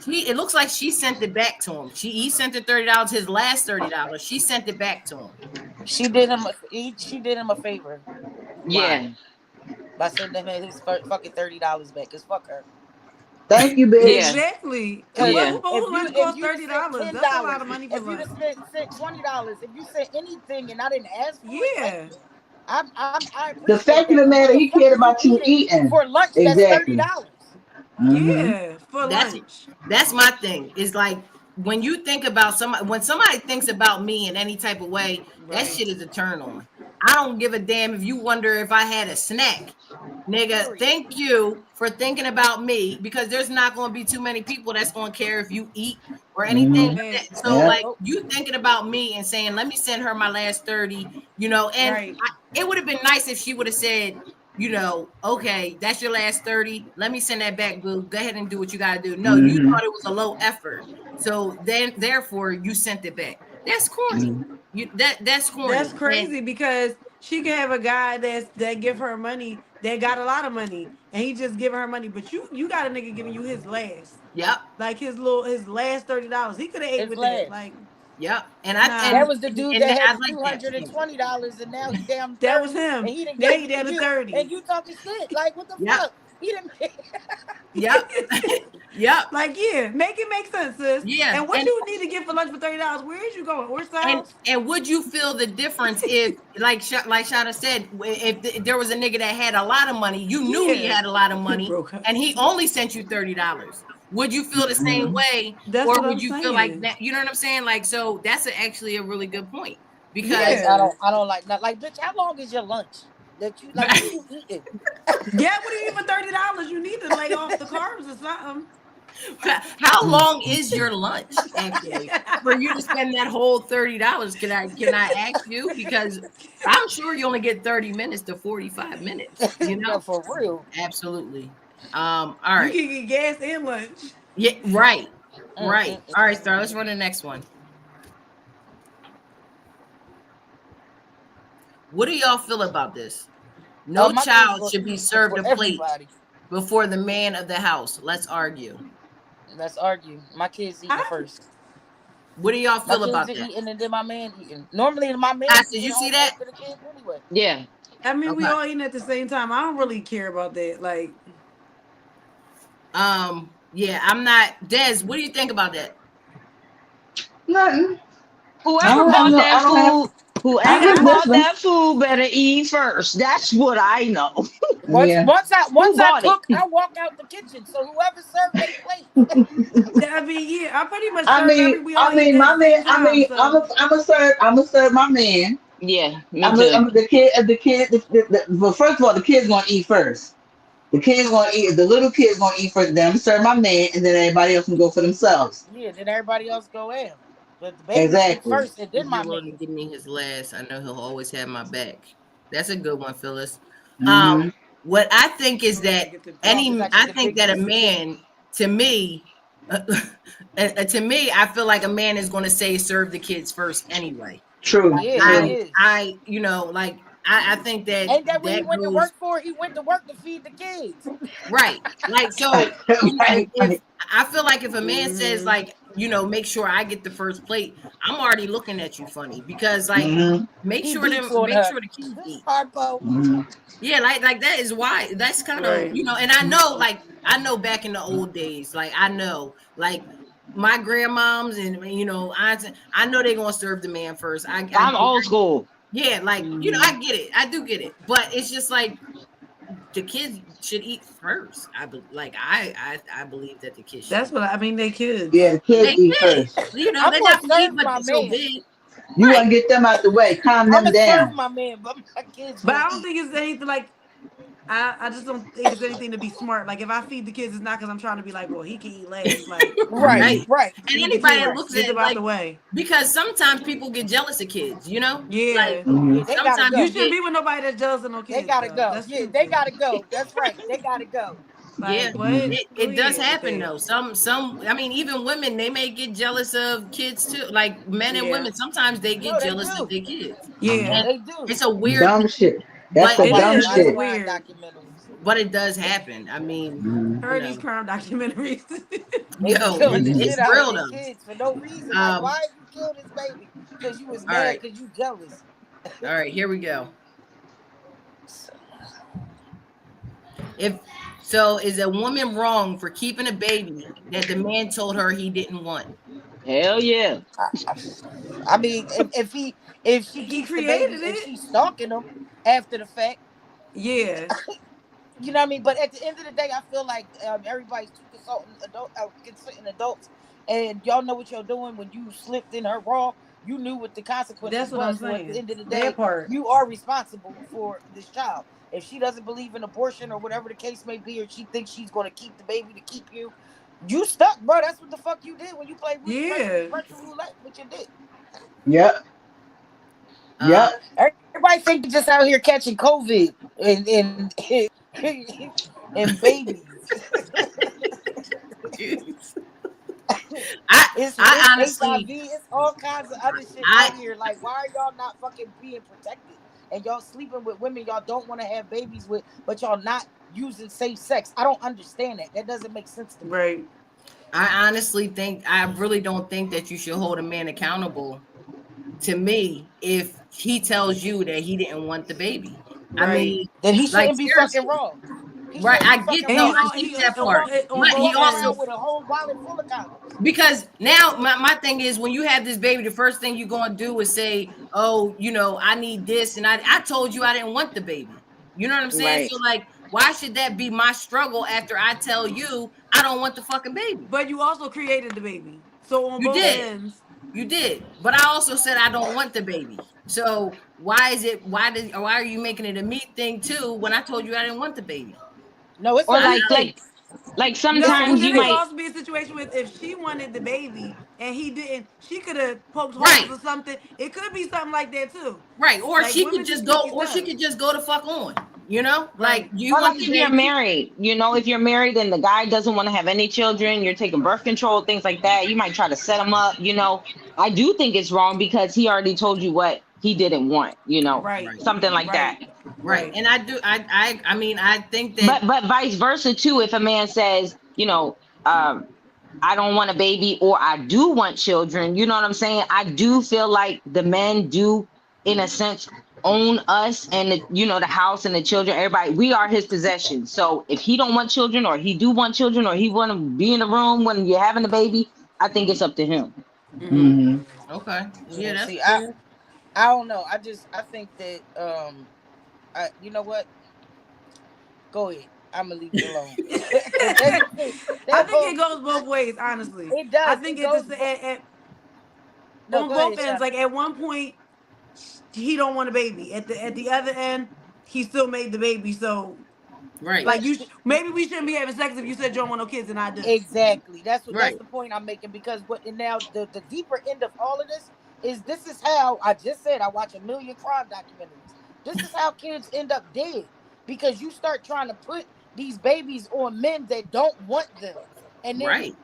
It looks like she sent it back to him. He sent her $30, his last $30. She sent it back to him. She did him a favor Yeah. by sending him his fucking $30 back. Cause fuck her. Thank you, bitch. Yeah. Exactly. Yeah. Who lunch cost $30? $10, That's a lot of money for if you lunch. sent $20, if you sent anything and I didn't ask for it, Yeah. I The fact of the matter, he cared about you eating. for lunch. Exactly. That's $30. Yeah, for That's- lunch. That's my thing. It's like when you think about when somebody thinks about me in any type of way, that Right. shit is a turn on. I don't give a damn if you wonder if I had a snack. Nigga, thank you for thinking about me because there's not going to be too many people that's going to care if you eat or anything Mhm. like that. So Yeah. like you thinking about me and saying, let me send her my last 30, you know, and Right. it would have been nice if she would have said, you know, okay, that's your last 30. Let me send that back, boo. Go ahead and do what you gotta do. No, you Mhm. thought it was a low effort. So then therefore you sent it back. That's corny. Mhm. That's corny. That's And crazy because she can have a guy that give her money that got a lot of money and he just giving her money, but you got a nigga giving you his last, yep, like his last $30. He could have ate His with that. last. Like, yep. And nah, That was the dude and that I had the like that. $220 and now he down that was 30 and him. he didn't Now give he it down to to you 30. and you talking shit. Like what the Yep. fuck? He didn't Yep. Yep. Like, yeah, make it make sense, sis. Yeah. And what you need to get for lunch for $30? Where is you going? Where's the house? And would you feel the difference if, like Shada said, if there was a nigga that had a lot of money, you knew he Yeah. had a lot of money, Broke up. and he only sent you $30? Would you feel the same way, That's or what would I'm you feel like saying. that? You know what I'm saying? Like, so that's actually a really good point because Yeah. I don't like that. Like, bitch, how long is your lunch? That you like what you eating? Yeah, what do you eat for $30? You need to lay off the carbs or something. how long is your lunch actually for you to spend that whole $30? Can I ask you, because I'm sure you only get 30 minutes to 45 minutes, you know. No, for real. Absolutely. All You right. can get gas and lunch. Yeah, right. Right. All right, Star, let's run the next one. What do y'all feel about this? No my child kids should be go- served for a plate everybody. before the man of the house. Let's argue. Let's argue. My kids eating first. What do y'all My feel kids about are that? eating and then my man eating. Normally my man Did get you see home that? after the kids anyway. Yeah. I mean, we Okay. all eating at the same time. I don't really care about that. Like, Yeah, I'm not. Des, what do you think about that? Nothing. Whoever bought that I don't have. food, I whoever just bought listen. that food better eat first. That's what I know. Once Yeah. once I bought it? cook, I walk out the kitchen. So whoever served their plate. I mean, yeah, I pretty much I serve mean, we all eat my at the man. same time. So I'm a serve my man. Yeah, me I'm too. the kid. Well, first of all, the kid's gonna eat first. The kid's gonna eat. The little kid's gonna eat first. Then I'm serve my man, and then everybody else can go for themselves. Yeah, then everybody else go in. But the baby eat Exactly. first and then If my you're willing to man. give me his last, I know he'll always have my back. That's a good one, Phyllis. Mhm. What I think is that I think that a piece of man, to me, I feel like a man is going to say serve the kids first anyway. True. Yeah, he is. I you know, like I think that Ain't that what he went to goes work for? He went to work to feed the kids. right. Like, so you know, Right, if right. I feel like if a man says like, you know, make sure I get the first plate, I'm already looking at you funny because like Mhm. make He sure beats on her. the kids eat. Harpo. Mhm. Yeah, like that is why that's kind of Right. you know, and I know back in the old days, like I know like my grandmoms and you know aunts, I know they're gonna serve the man first. I'm old school. Yeah, like you know, I get it, I do get it, but it's just like the kids should eat first. I believe that the kids should. that's what I mean. They kids. Yeah, the kids They eat did. first. You know, I'm they're gonna not gonna eat serve but my they're so man. big. You want to get them out the way, calm I'm them gonna serve down. my man, but my kids. But I gonna don't eat. think it's anything like. I just don't think it's anything to be smart. Like if I feed the kids, it's not because I'm trying to be like, well, he can eat last. Like Right. And feed the anybody that kids, looks get at them out the way. because sometimes people get jealous of kids, you know? Yeah. Like Yeah, they gotta sometimes go. You shouldn't be with nobody that's jealous of no kids. They gotta though. go. That's Yeah, stupid. they gotta go. That's right. They gotta go. yeah, Like what? it does happen though. though. Some I mean even women they may get jealous of kids too. Like men and Yeah. women sometimes they get No, they jealous do. of their kids. Yeah. And They do. it's a weird Dumb shit. That's but the It dumb is. shit. It's weird. Documentaries. but it does happen. I mean, Mhm. Heard you these know, crime documentaries. They be yo, killing the it's shit out of real their though. kids for no reason. Like, why you killed this baby? Because you was All mad right. because you jealous. All right, here we go. If so, is a woman wrong for keeping a baby that the man told her he didn't want? Hell yeah. I mean, if she keeps the baby created and it. she's stalking him after the fact, Yeah. you know what I mean. But at the end of the day, I feel like everybody's too consenting adults, and y'all know what you're doing when you slipped in her raw. You knew what the consequences That's what I'm was. So at saying. the end of the That day, part. you are responsible for this child. If she doesn't believe in abortion or whatever the case may be, or she thinks she's going to keep the baby to keep you, You stuck, bro. That's what the fuck you did when you played Yeah. Russian roulette with your dick. Yep. Yep. Everybody think you're just out here catching COVID and babies. It's honestly, HIV, it's all kinds of other shit out here. Like, why are y'all not fucking being protected? And y'all sleeping with women y'all don't want to have babies with, but y'all not using safe sex. I don't understand that. That doesn't make sense to me. Right. I honestly think, I really don't think that you should hold a man accountable, to me, if he tells you that he didn't want the baby. Right. I mean, then he shouldn't be seriously. fucking wrong. Right, I get that part. But he also with a whole wallet full of condoms. Because now my thing is, when you have this baby, the first thing you're gonna do is say, oh, you know, I need this, and I told you I didn't want the baby. You know what I'm saying? Right. So like, why should that be my struggle after I tell you I don't want the fucking baby? But you also created the baby. So on You both did. ends. You did. But I also said I don't want the baby. So why are you making it a me thing too when I told you I didn't want the baby? No, it's Or not. like sometimes no, you it might could also be a situation with if she wanted the baby and he didn't, she could have poked holes or something. It could be something like that too. Right. Or Like, she women could just sneaky go, or she stuff. could just go to fuck on. You know? Like you or want like the if you're baby? married, you know, if you're married and the guy doesn't want to have any children, you're taking birth control, things like that. You might try to set him up. You know, I do think it's wrong because he already told you what he didn't want. You know, something like that. Right. And I do. I mean, I think that. But vice versa too. If a man says, you know, I don't want a baby or I do want children, you know what I'm saying? I do feel like the men do, in a sense, own us and the house and the children, everybody. We are his possession. So if he don't want children or he do want children or he want to be in the room when you're having a baby, I think it's up to him. Mm-hmm. Okay. Yeah, that's See, cool. I don't know. I think that you know what? Go ahead. I'm gonna leave it alone. I think it goes both ways, honestly. It does. I think on both ends. Like at one point, he don't want a baby. At the other end, he still made the baby. So, right. Like maybe we shouldn't be having sex if you said you don't want no kids and I do. Exactly. That's the point I'm making, because now the deeper end of all of this is how I just said I watch a million crime documentaries. This is how kids end up dead, because you start trying to put these babies on men that don't want them. And then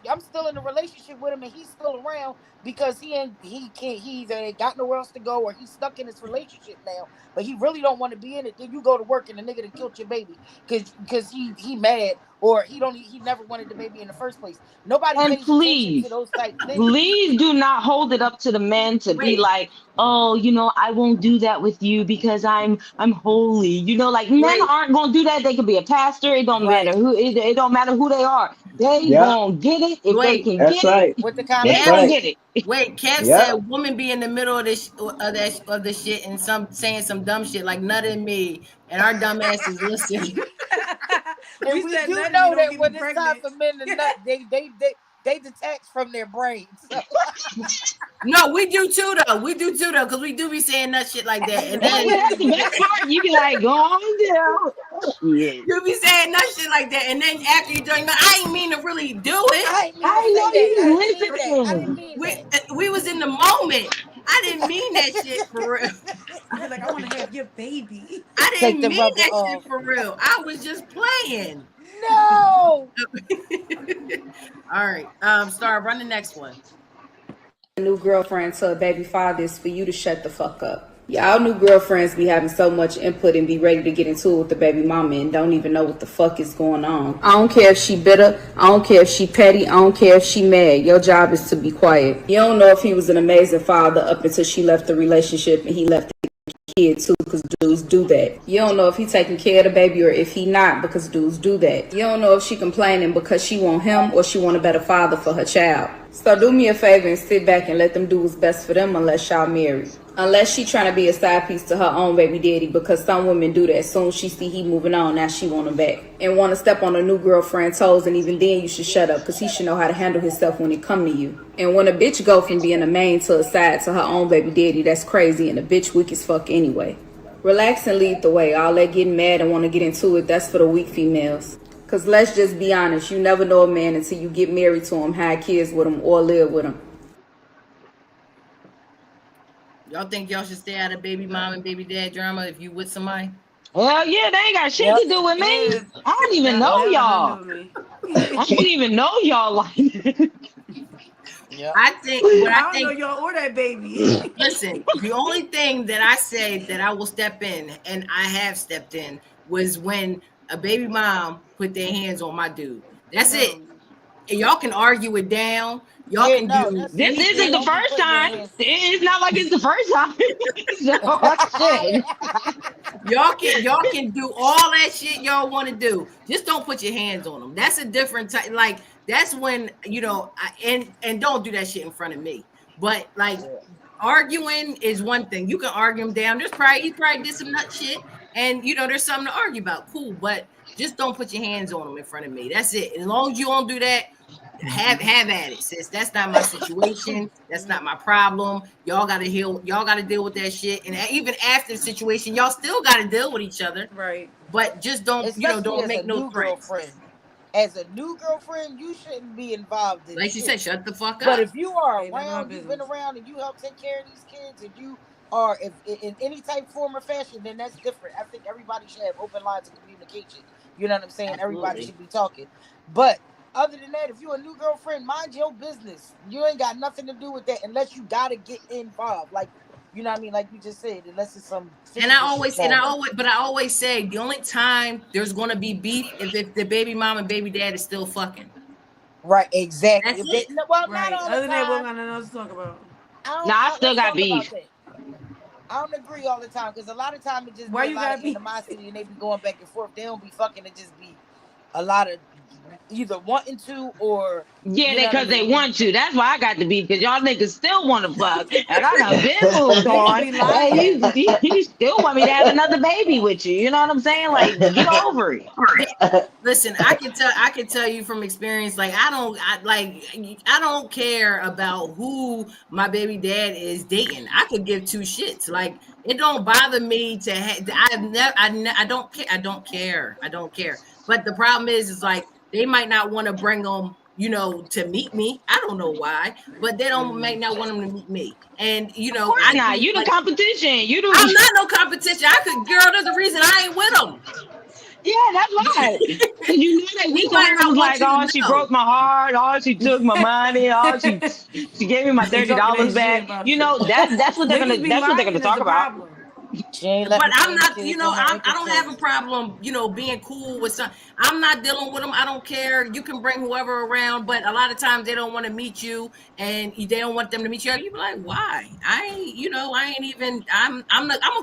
I'm still in a relationship with him and he's still around because he either ain't got nowhere else to go or he's stuck in this relationship now, but he really don't want to be in it. Then you go to work and the nigga that killed your baby because he mad, or he never wanted the baby in the first place. Nobody And pays attention to those type things. Please do not hold it up to the men to be like, oh, you know, I won't do that with you because I'm holy. You know, like men aren't gonna do that. They could be a pastor. It don't matter who. It don't matter who they are. They gonna get it if they can get it. With the They gonna get it. Wait, Kev said woman be in the middle of this of the shit and saying some dumb shit like nutting me, and our dumb asses listen. And we do know that when it's time for men to nut, they detach from their brains. No, we do too though. Because we do be saying that shit like that. And then that's the best part. You be like, go on down. Yeah. You be saying that shit like that, and then after you doing that, I ain't mean to really do it. I know you listen. We was in the moment. I didn't mean that shit for real. You're like, I want to have your baby. I didn't mean that shit for real. I was just playing. No. All right. Star, run the next one. New girlfriend to a baby father is for you to shut the fuck up. Y'all new girlfriends be having so much input and be ready to get into it with the baby mama and don't even know what the fuck is going on. I don't care if she bitter. I don't care if she petty. I don't care if she mad. Your job is to be quiet. You don't know if he was an amazing father up until she left the relationship and he left the kid too, because dudes do that. You don't know if he taking care of the baby or if he not, because dudes do that. You don't know if she complaining because she want him or she want a better father for her child. So do me a favor and sit back and let them do what's best for them unless y'all married. Unless she trying to be a side piece to her own baby daddy, because some women do that. As soon as she see he moving on, now she want him back. And want to step on a new girlfriend's toes, and even then you should shut up, because he should know how to handle himself when it come to you. And when a bitch go from being a main to a side to her own baby daddy, that's crazy, and a bitch weak as fuck anyway. Relax and lead the way. All that getting mad and want to get into it, that's for the weak females. Cause let's just be honest, you never know a man until you get married to him, have kids with him, or live with him. Y'all think y'all should stay out of baby mom and baby dad drama if you with somebody? Well, yeah, they ain't got shit to do with me. Yeah. I don't even know y'all. I don't even know y'all like that. I think what I I don't know think. y'all or that baby. Listen, the only thing that I say that I will step in, and I have stepped in, was when a baby mom put their hands on my dude. That's it. And y'all can argue it down. Y'all Yeah, can no, do. that's This it. isn't the Don't be first putting your time. hands. It's not like it's the first time. So, shit. Y'all can do all that shit y'all want to do. Just don't put your hands on them. That's a different type. Like that's when and don't do that shit in front of me. But like arguing is one thing. You can argue him down. He probably did some nut shit, and there's something to argue about. Cool, but just don't put your hands on him in front of me. That's it. As long as you don't do that, have at it, sis. That's not my situation. That's not my problem. Y'all gotta heal. Y'all gotta deal with that shit. And even after the situation, y'all still gotta deal with each other. Right. But just don't, Especially don't as make a no new threats. girlfriend. As a new girlfriend, you shouldn't be involved in Like she shit. said, shut the fuck But up. if you are Ain't none of my around, you've been business. around, and you help take care of these kids, and you are if in any type, form, or fashion, then that's different. I think everybody should have open lines of communication. You know what I'm saying? Everybody Absolutely. should be talking. But other than that, if you're a new girlfriend, mind your business. You ain't got nothing to do with that unless you gotta get involved. Like, you know what I mean? Like you just said, unless it's some And I physical shit going on. but I always say the only time there's gonna be beef if the baby mom and baby dad is still fucking. Right, exactly. That's If they, it. well, Right. not all the Other than that, we don't time. got nothing else to talk about. Nah, I still Let's got talk beef. about that. I don't agree all the time because a lot of time it just Why be a you lot of got beef? animosity and they be going back and forth. They don't be fucking. It just be a lot of either wanting to or Yeah, you know what I because they mean. want to. That's why I got the beef, because y'all niggas still want to fuck. And I done been moved Niggas on. be Hey, lying. you still want me to have another baby with you. You know what I'm saying? Like, get over it. Listen, I can tell you from experience, like I don't care about who my baby dad is dating. I could give two shits. Like it don't bother me to I don't care. I don't care. But the problem is like they might not want to bring them, to meet me. I don't know why, but they might not want them to meet me. And Of course I not. do You the like competition. You I'm do. not no competition. Girl, there's a reason I ain't with them. Yeah, that's right. Cause you know they He went to might her and not was want like, you "Oh, to she know. broke my heart. Oh, she took my money. Oh, she gave me my They talking $30 that shit back." about You you. know that's what they're gonna Niggas be lying is talk the about. problem. She ain't let But me I'm see the not, kids on her I don't have a inconsent. problem, being cool with some. I'm not dealing with them. I don't care. You can bring whoever around, but a lot of times they don't want to meet you, and they don't want them to meet you. You be like, why? I ain't even. I'm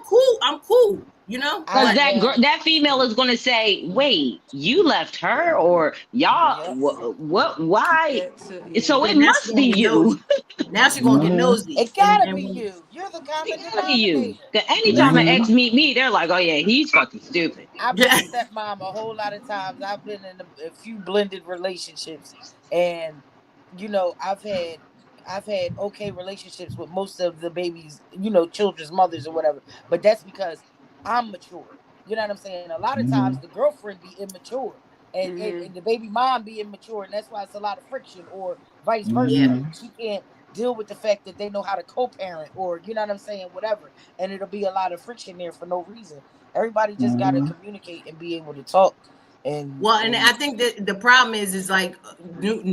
cool. Cause But that female is gonna say, "Wait, you left her, or y'all? Yep. What? Why?" Yeah. So it then now she's must be gonna get you. nosy. Now she's gonna get nosy, It gotta and be when, you. You're the common It gotta be you. denominator. Cause anytime an ex meet me, they're like, "Oh yeah, he's fucking stupid." I've been a stepmom a whole lot of times. I've been in a few blended relationships, and I've had okay relationships with most of the babies, children's mothers or whatever. But that's because I'm mature. You know what I'm saying? A lot of times the girlfriend be immature, and the baby mom be immature, and that's why it's a lot of friction, or vice versa. yeah. She can't deal with the fact that they know how to co-parent, or you know what I'm saying, whatever, and it'll be a lot of friction there for no reason. Everybody just got to communicate and be able to talk. And Well, and I think that the problem is like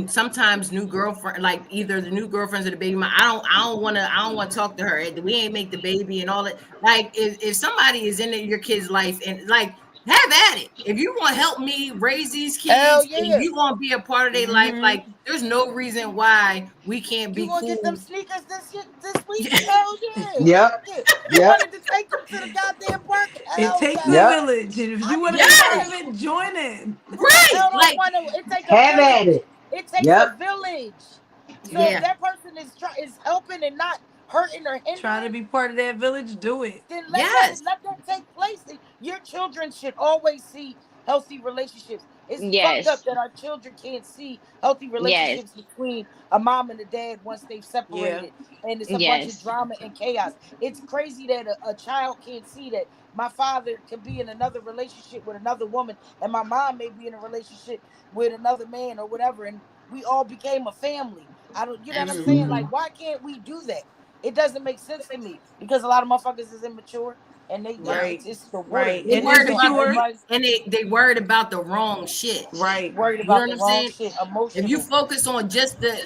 sometimes new girlfriend, like either the new girlfriends or the baby mom. I don't want to talk to her. We ain't make the baby and all that. Like if somebody is in your kid's life and like have at it. If you want to help me raise these hell kids and yeah, you want to be a part of their life, like there's no reason why we can't you be gonna get them cool. sneakers this week? Hell yeah. Yep. Yeah. You Yep. wanted to take them to the goddamn park? It Hell takes a yeah. Yep. village, and if you want to be part Yes, of it, join in. Who the right. hell don't Like want to? It takes a Have at village. it. It takes a Yep. village. So if yeah. that person is helping and not hurting or Trying to hindering, be part of that village, do it. then let Yes. that take place. Your children should always see healthy relationships. It's fucked up Yes. that our children can't see healthy Yes. relationships between a mom and a dad once they've Yeah. separated, and it's a bunch of Yes. drama and chaos. It's crazy that a child can't see that my father could be in another relationship with another woman, and my mom may be in a relationship with another man or whatever, and we all became a family. I don't, you know what I'm saying? Absolutely. Like, why can't we do that? It doesn't make sense to me because a lot of motherfuckers is immature and they Right. it's the word. Right. They And worried about insecure. and they worried about the wrong shit. Right. Worried You know about what the I'm wrong saying? shit, If you emotional. focus on just the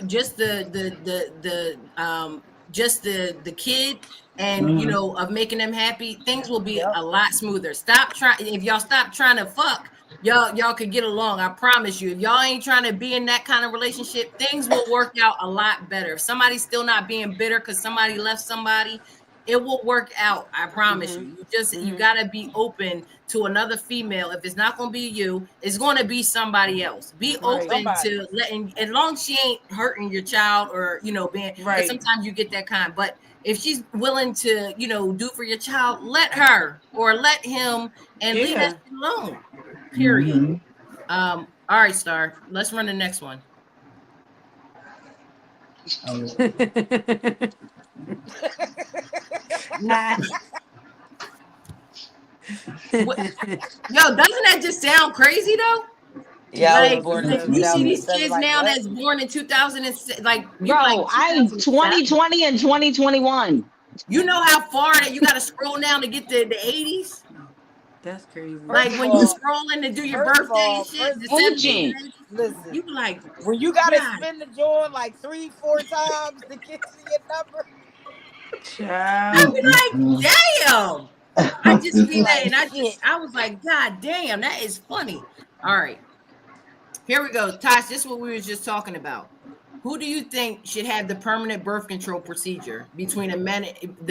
kid and you know of making them happy, things will be Yep. a lot smoother. Stop trying. If y'all stop trying to fuck, y'all could get along. I promise you. If y'all ain't trying to be in that kind of relationship, things will work out a lot better. If somebody's still not being bitter because somebody left somebody, it will work out. I promise you. You gotta be open to another female. If it's not gonna be you, it's gonna be somebody else. Be Right. open Somebody. to letting, as long as she ain't hurting your child or you know being. Because Right. sometimes you get that kind. But if she's willing to, you know, do for your child, let her or let him and leave that Yeah. shit alone. Period. All right, Star. Let's run the next one. Yo, doesn't that just sound crazy though? Yeah, I was Like born in you see these 2007. kids Like now what? that's born in 2006. Like you Bro, like I'm 2007. 2020 and 2021. You know how far that you got to scroll down to get to the 80s? That's crazy. Like First of when you all, scrolling to do your birthday and shit, the 70s Ancient. and 80s, listen. you be like, When you gotta God, spin the joint like 3-4 times to get to your number, I Child. be like, damn. I just you see that like and shit. I was like, God damn, that is funny. All right, here we go. Tosh, this is what we were just talking about. Who do you think should have the permanent birth control procedure between the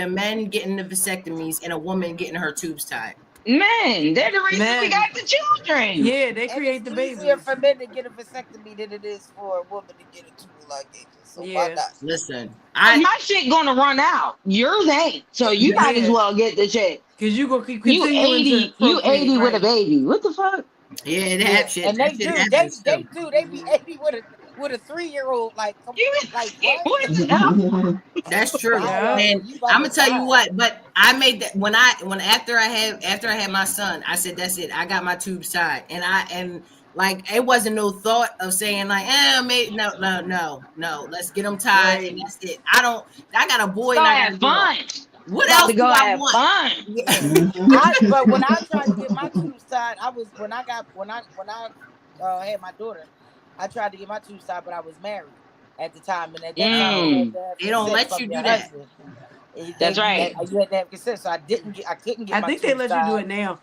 men getting the vasectomies and a woman getting her tubes tied? Men, they're the reason we Men. got the children. Yeah, they And create it's the easier babies. for men to get a vasectomy than it is for a woman to get a tubal ligation. So why Yeah. not? Listen, My shit gonna run out. Yours ain't. So you might as Yeah. well get the shit. Because you gonna keep You continuing to 80, you procreate, 80 with a right? baby. What the fuck? yeah, Yeah, that shit and they happens too. do. They be 80 with a 3-year-old. Like, come, You like what? what the hell? That's true. Nah, Yeah. yo, And you about I'm to gonna tell you die. what, but I made that when after I had my son, I said that's it. I got my tubes tied. And like it wasn't no thought of saying like, maybe no, let's get them tied Right. and that's it. I got a boy Go and I got have a girl. fun. What About else to do go I have want? fun. Yeah. But when I tried to get my tubes tied, I was when I had my daughter, I tried to get my tubes tied, but I was married at the time, and at that time you had to have They don't consent let from you your do that. husband. That's right. You had to have consent, so I couldn't get I my think they tubes let you do tied. it now.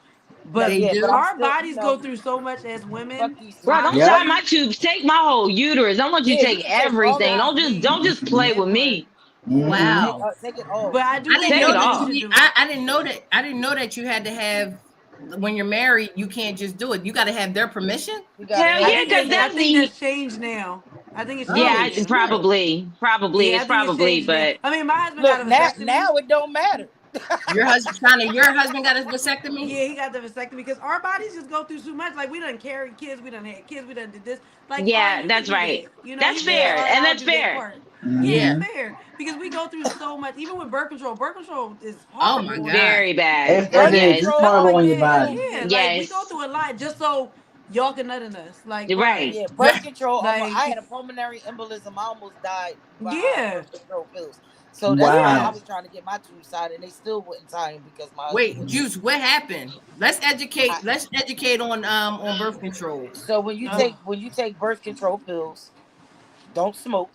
No, But They yeah, but I'm do. our still, bodies go through so much as women. fuck these Bro, tubes. don't Honestly, tie my tubes. Take my whole uterus. I want you Yeah, to you take can take all everything. of not it. Don't me. just play with Never. me. Wow. Take it all. But I do I didn't think Take know it that's what that you off. should do. I didn't know that. I didn't know that you had to have when you're married. You can't just do it. You got to have their permission. You gotta Hell have I yeah, think consent. because I that's think the that's changed now. I think it's yeah, Oh changed I, now. shit. probably Yeah, it's I think it's probably, changed now. but I mean, my husband got Look, a now vasectomy. it don't matter. Your husband got a vasectomy. Yeah, he got the vasectomy because our bodies just go through so much. Like we done carried kids, we done had kids, we done did this. Like, all right, yeah, you can that's do right. that. You know, That's you can say, fair, all right, and I'll that's do that fair. part. Yeah, Yeah. it's fair because we go through so much. Even with birth control. Birth control is Oh my horrible on us. god. Very bad. Birth Yes, Stuff control like on your that. body. Yeah, like we go yes, through a lot just so y'all can nut in us. Like, you're bruh. right. Yeah, birth control. Like, I had a pulmonary embolism. I almost died behind yeah, birth control pills. So that's why I yeah. was trying to get my tubes tied, and they still wouldn't tie him because my husband Wait, wouldn't. Juice, what happened? Let's I, educate. Let's educate on birth control. so Oh. when you take birth control pills, don't smoke,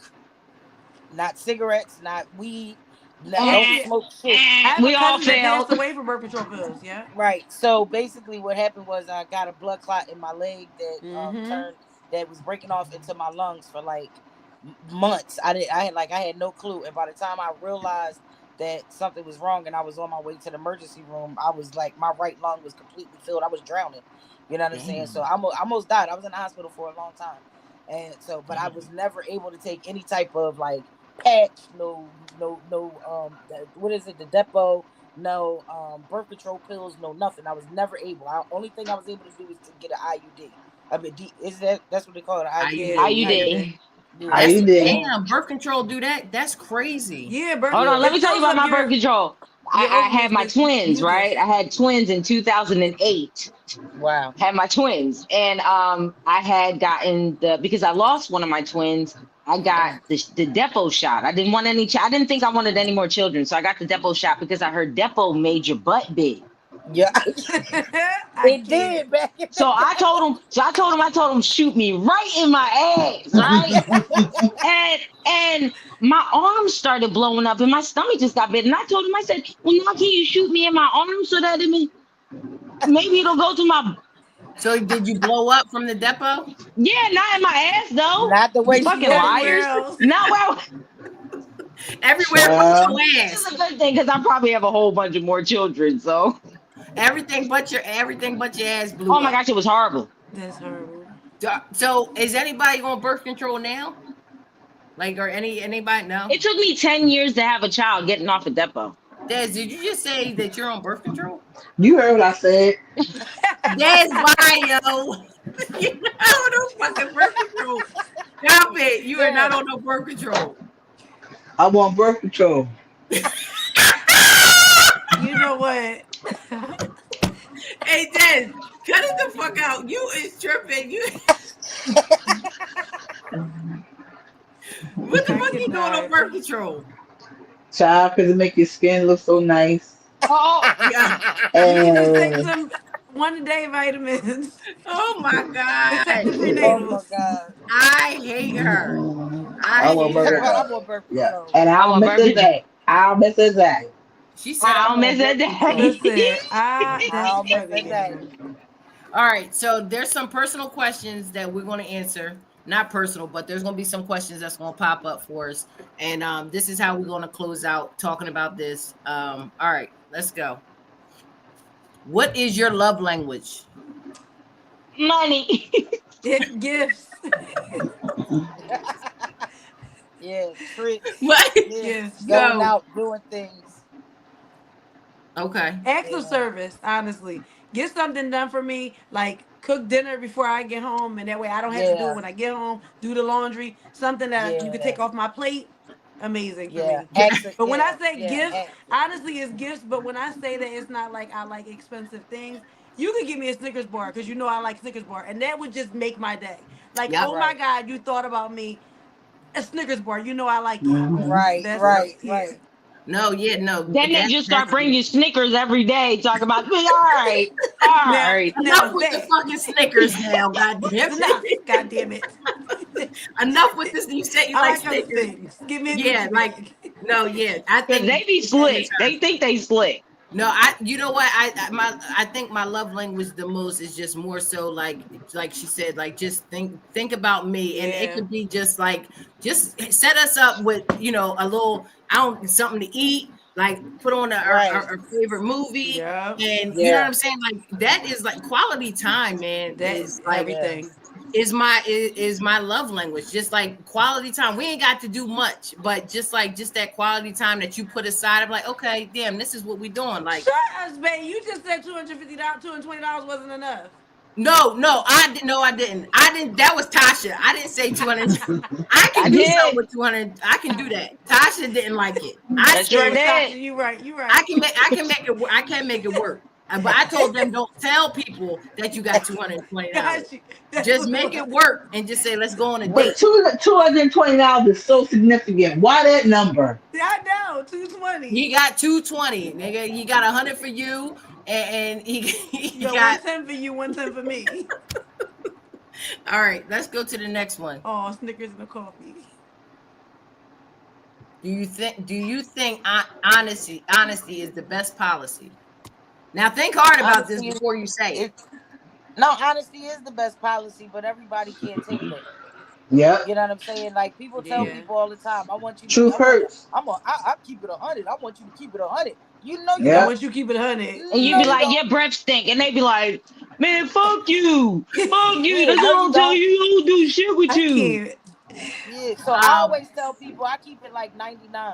not cigarettes, not weed, don't Actually, smoke shit. I have a We all cousin that failed. passed away from birth control pills. Yeah. Right. So basically, what happened was I got a blood clot in my leg Mm-hmm. that was breaking off into my lungs for like months. I had no clue, and by the time I realized that something was wrong and I was on my way to the emergency room, I was like my right lung was completely filled. I was drowning. You know what I'm saying? So I almost died. I was in the hospital for a long time, and so but I was never able to take any type of like patch, what is it, the depot, no birth control pills, no nothing. I was never able. Only thing I was able to do is to get an IUD. I mean, that's what they call it? IUD. IUD. Damn, birth control do that? That's crazy. Yeah, birth Hold on, let me tell you about my birth control. I had my ovaries twins, mucus. right? I had twins in 2008. Wow. Had my twins, and I had gotten because I lost one of my twins. I got the Depo shot. I didn't want any. I didn't think I wanted any more children, so I got the Depo shot because I heard Depo made your butt big. Yeah, it did back in So I told him, shoot me right in my ass, right? and my arms started blowing up, and my stomach just got big. And I told him, I said, well, now can you shoot me in my arms so that maybe it'll go to my. So did you blow up from the Depo? Yeah, not in my ass though. Not the way you fucking liars. Not where. Everywhere but your ass. It's a good thing because I probably have a whole bunch of more children. So everything but your ass blew. Oh my gosh, it was horrible. That's horrible. So is anybody on birth control now? Like, or anybody? No. It took me 10 years to have a child getting off a Depo. Des, did you just say that you're on birth control? You heard what I said. Des, why, yo? You're not on no fucking birth control. Stop it. You are not on no birth control. I'm on birth control. You know what? Hey, Des, cut it the fuck out. You is tripping. You. What the fuck you doing on birth control? Child, because it make your skin look so nice. Oh, yeah. You just take some one-a-day vitamins. Oh my god. Oh my god. I hate her. I want birth I'm control. on birth Yeah, control. and I'll miss a day. I'll miss a day. She said I'll miss a day. Listen, I'll miss a day. All right, so there's some personal questions that we're going to answer. Not personal, but there's going to be some questions that's going to pop up for us. And this is how we're going to close out talking about this. All right, let's go. What is your love language? Money. It's gifts. Yeah, tricks. What? Yes. Going Go. out doing things. Okay. Acts of service, honestly. Get something done for me, like cook dinner before I get home, and that way I don't have to do it when I get home. Do the laundry, something that you can take off my plate. Amazing for me. But when I say gifts, honestly, it's gifts. But when I say that, it's not like I like expensive things. You could give me a Snickers bar because you know I like Snickers bar, and that would just make my day. Like, Yep. oh my God, you thought about me. A Snickers bar, you know I like it. Right, That's right, yeah. right. No, yeah, no. Then they just start bringing Snickers every day, talking about, all right, all right. Enough with the fucking Snickers now, goddamn. Enough, goddamn it. Enough with this. You said you I like like other Snickers. things. Give me a Yeah, Gucci like bag. no, yeah. I think They be slick. They think they slick. No, you know what? I think my love language the most is just more so like she said, like just think about me, and it could be just set us up with a little something to eat, like put on our favorite movie, and you know what I'm saying, like that is like quality time, man. That is like everything. Is my love language, just like quality time. We ain't got to do much, but just that quality time that you put aside. I'm like, okay, damn, this is what we doing. Like, shut us, babe. You just said $250, $220 wasn't enough. No, I didn't. That was Tasha. I didn't say 200. I can do something with 200. I can do that. Tasha didn't like it. I said, Tasha, you right. I can make it. I can make it work. But I told them, don't tell people that you got $220. Just make it work and just say, let's go on a date. But $220 is so significant. Why that number? I know, 220. He got 220, nigga. He got 100 for you, and he got 110 for you, 110 for me. All right, let's go to the next one. Oh, Snickers and a coffee. Do you think honesty is the best policy? Now think hard about this before you say it. No, honesty is the best policy, but everybody can't take it. Yeah. You know what I'm saying? Like people tell people all the time, I want you to Truth hurts. I keep it 100. I want you to keep it 100. You know I want you to keep it 100. And you be like, your breath stink. And they be like, man, fuck you. Fuck you. That's what I'm telling you. I don't do shit with you. Yeah, so I always tell people I keep it like 99.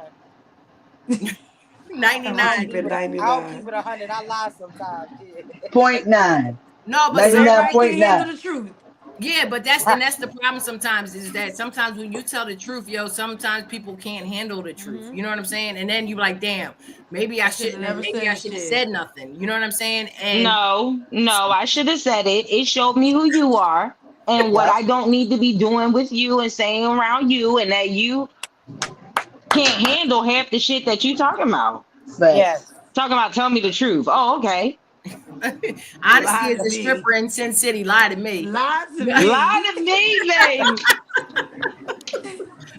I'll 99. keep it I'll keep 99. it 100. I lie sometimes. Yeah. 0.9. No, but Because everybody can't 99.9. handle the truth. yeah, but that's the problem sometimes is that sometimes when you tell the truth, yo, sometimes people can't handle the truth. You know what I'm saying? And then you like, damn, maybe I I should have shouldn't have, never maybe I said should have shit. said nothing. You know what I'm saying? And No, I should have said it. It showed me who you are and what Yep. I don't need to be doing with you and saying around you, and that you can't handle half the shit that you talking about. Yes. Talking about tell me the truth. Oh, okay. honesty Lie is to a me. stripper in Sin City. Lie to me. Lie to Lie me. to me, babe.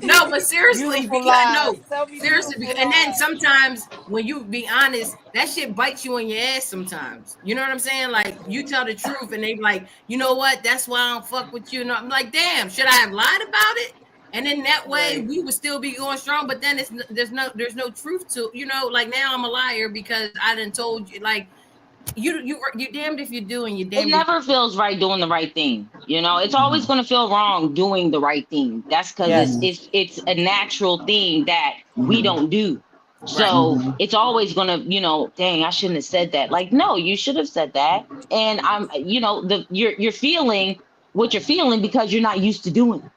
No, but seriously, Beautiful because lies. no, Tell me seriously, beautiful and then lies. sometimes when you be honest, that shit bites you in your ass sometimes. You know what I'm saying? Like you tell the truth and they be like, you know what? That's why I don't fuck with you. And I'm like, damn, should I have lied about it? And then that way Right. we would still be going strong. But then there's no truth to, like now I'm a liar because I done told you like you damned if you do and you It damned if never feels right doing the right thing. You know, it's always going to feel wrong doing the right thing. That's because Yes. it's a natural thing that we don't do. right. So it's always going to, dang, I shouldn't have said that. Like, no, you should have said that. And you're feeling what you're feeling because you're not used to doing it.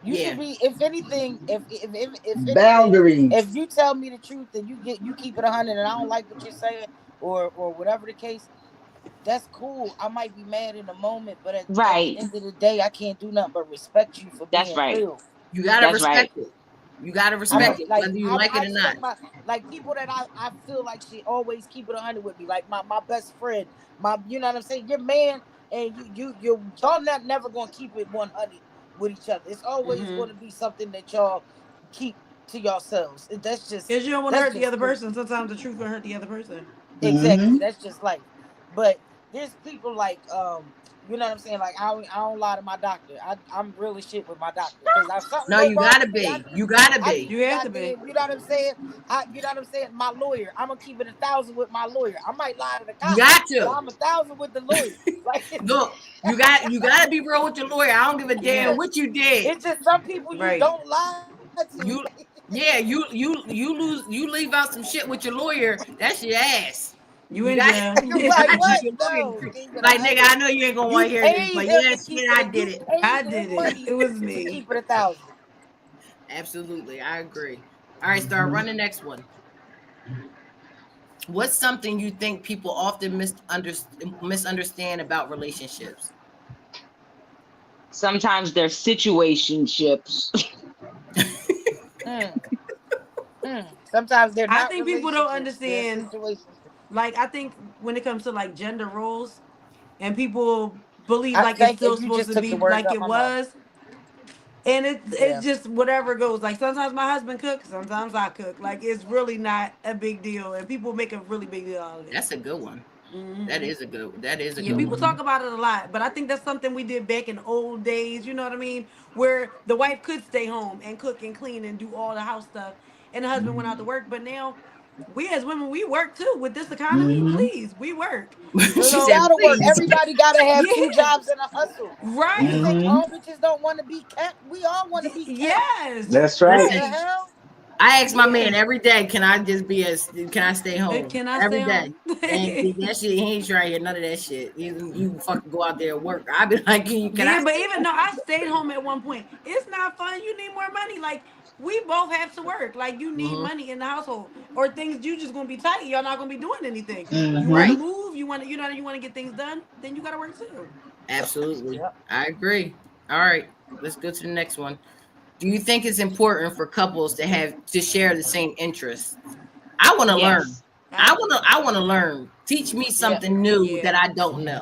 You Yeah. should be, if anything, if anything, Boundaries. if you tell me the truth and you keep it 100 and I don't like what you're saying or whatever the case, that's cool. I might be mad in the moment, but at the Right. end of the day, I can't do nothing but respect you for That's being right. real. You gotta That's right. respect it. You gotta respect it, whether you like it or not. Like people that I feel like she always keep it 100 with me, like my best friend, you know what I'm saying, your man, and y'all not never gonna keep it 100 with each other. It's always Mhm. going to be something that y'all keep to yourselves. That's just Because you don't want to that's hurt the just other me. person. Sometimes the truth will hurt the other person. Exactly. That's just life. But there's people like you know what I'm saying? Like I don't lie to my doctor. I'm really shit with my doctor because if something No, go you wrong gotta with me, be. You gotta I be. need You have to goddamn, be. you know what I'm saying? You know what I'm saying? My lawyer, I'm gonna keep it 1,000 with my lawyer. I might lie to the You cops, got but to. I'm 1,000 with the lawyer. Like Look, you gotta be real with your lawyer. I don't give a damn Yeah. what you did. it's just some people you Right. don't lie to. You you leave out some shit with your lawyer, that's your ass. You You in got jail. You're like, what? your No, lawyer. keep it Like nigga, 100. I know you ain't gonna want You to hear this, paid but him yeah, to shit, keep I it. did You it. I paid did him it. money It was to me. keep it 1,000. Absolutely, I agree. All right, start run the next one. What's something you think people often misunderstand about relationships? Sometimes they're situationships. Sometimes they're I not think people don't relationships, they're understand. situations. Like, I think when it comes to like gender roles and people believe I like it's think still you supposed just to took the be words like out it my mouth. was. And Yeah. it's just whatever goes. Like sometimes my husband cooks, sometimes I cook. Like it's really not a big deal. And people make a really big deal out of it. That's a good one. That is a good Yeah, people one. talk about it a lot, but I think that's something we did back in old days, you know what I mean? Where the wife could stay home and cook and clean and do all the house stuff, and the husband went out to work. But now, we as women, we work too. With this economy, please, we work. Well, She you said, So, gotta work. please. Everybody gotta have two yeah, jobs and a hustle. You right. think all bitches don't want to be kept? We all want to be kept. Yes. That's What right. the Listen, hell? I ask my man Yeah. every day, can I stay home? Can I Every stay day. home? And that shit, he ain't trying to hear none of that shit. You can fucking go out there and work. I be like, can I Yeah, but stay even though I stayed home at one point, it's not fun. You need more money. Like we both have to work. Like you need home? money in the household, or things you just gonna be tight. You're not gonna be doing anything. You want to Right. move. You want to, you want to get things done. Then you gotta work too. Absolutely. I agree. All right. Let's go to the next one. Do you think it's important for couples to share the same interests? I want to learn. Yes. I want to learn. Teach me something new that Yeah. I don't know.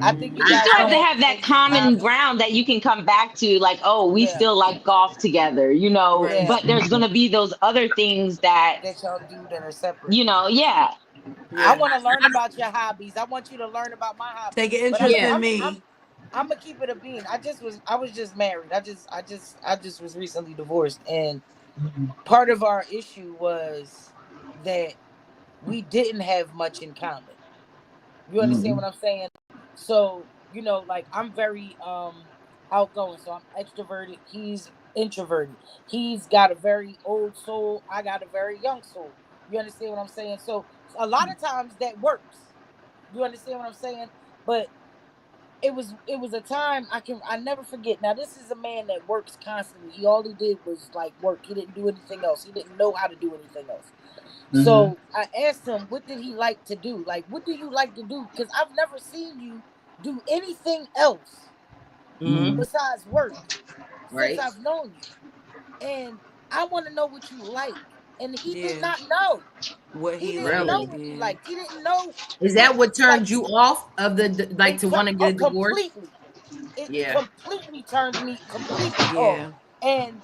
I think you You guys still have to have have to that take some common time. ground that you can come back to, like, oh, we Yeah. still like golf together, Right. but there's going to be those other things that, That y'all do that are separate. yeah. I want to learn about your hobbies. I want you to learn about my hobbies. Take an But interest in me. I'm gonna keep it a bean. I was just married. I just was recently divorced, and part of our issue was that we didn't have much in common. You understand what I'm saying? So, like I'm very outgoing, so I'm extroverted. He's introverted. He's got a very old soul. I got a very young soul. You understand what I'm saying? So a lot of times that works. You understand what I'm saying? But it was a time I never forget. Now this is a man that works constantly. All he did was like work. He didn't do anything else. He didn't know how to do anything else. So I asked him, what did he like to do? Like, what do you like to do? Because I've never seen you do anything else besides work since I've known you. And I want to know what you like. And he did not know what he didn't really know what he liked. He didn't know. Is that what turned you off of the like to want to get a divorce? Completely. It completely turned me completely off. And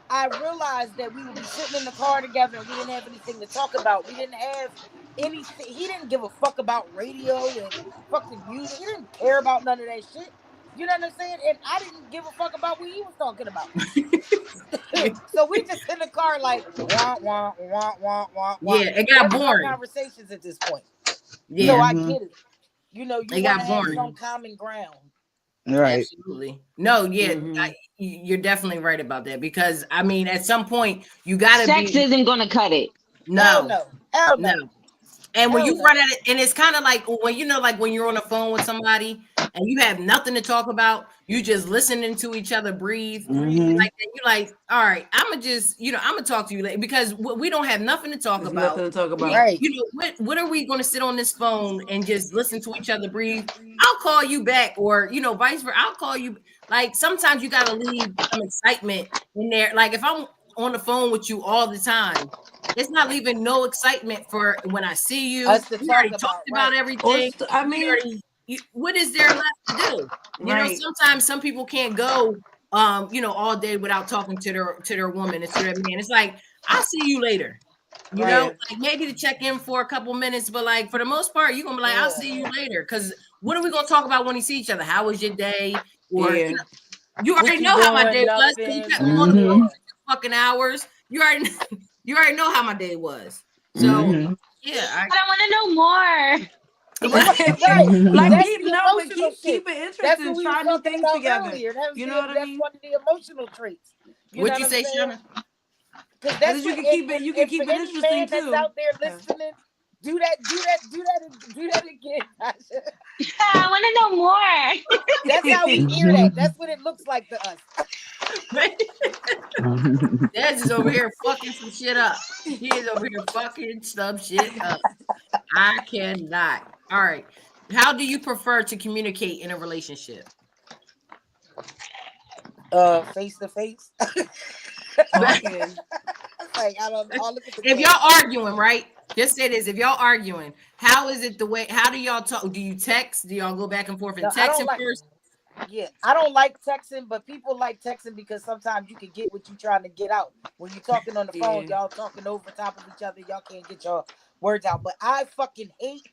I realized that we would be sitting in the car together and we didn't have anything to talk about. We didn't have anything. He didn't give a fuck about radio and fucking music. He didn't care about none of that shit. You know what I'm saying? And I didn't give a fuck about what he was talking about. So we just in the car like, wah, wah, wah, wah, wah, wah. Yeah, it got boring. Conversations at this point. Yeah. So I get it. You know, you got want to have boring. some common ground. Right. Absolutely. No, you're definitely right about that because I mean, at some point you gotta Sex isn't gonna cut it. No. Hell no. And when you run at it, and it's kind of like when like when you're on the phone with somebody and you have nothing to talk about, you just listening to each other breathe. Like that, you're like, all right, I'm gonna talk to you later because we don't have nothing to talk about. Nothing to talk about. Right. You know, when are we gonna sit on this phone and just listen to each other breathe? I'll call you back, or vice versa. I'll call you. Like sometimes you gotta leave some excitement in there. Like if I'm on the phone with you all the time, it's not leaving no excitement for when I see you. We already talked about everything. I mean, what is there left to do? You know, sometimes some people can't go, all day without talking to their woman and to their man. It's like, I'll see you later. You know, like maybe to check in for a couple minutes, but like for the most part, you're gonna be like, I'll see you later. Because what are we gonna talk about when we see each other? How was your day? Or you already know how my day was. You kept me on the phone for fucking hours. You already know how my day was. So I don't want to know more. Like keep it interesting, try new things together. You know what I mean? That's one of the emotional traits. What you say, Shauna? Because you can keep it interesting too. That's out there listening. Do that again. I want to know more. That's how we hear that. That's what it looks like to us. Dez is over here fucking some shit up. He is over here fucking some shit up. I cannot. All right. How do you prefer to communicate in a relationship? Face to face. If y'all arguing, right? Just say this. If y'all arguing, how is it how do y'all talk? Do you text? Do y'all go back and forth and text first? Yeah, I don't like texting, but people like texting because sometimes you can get what you're trying to get out. When you're talking on the phone, y'all talking over top of each other, y'all can't get your words out. But I fucking hate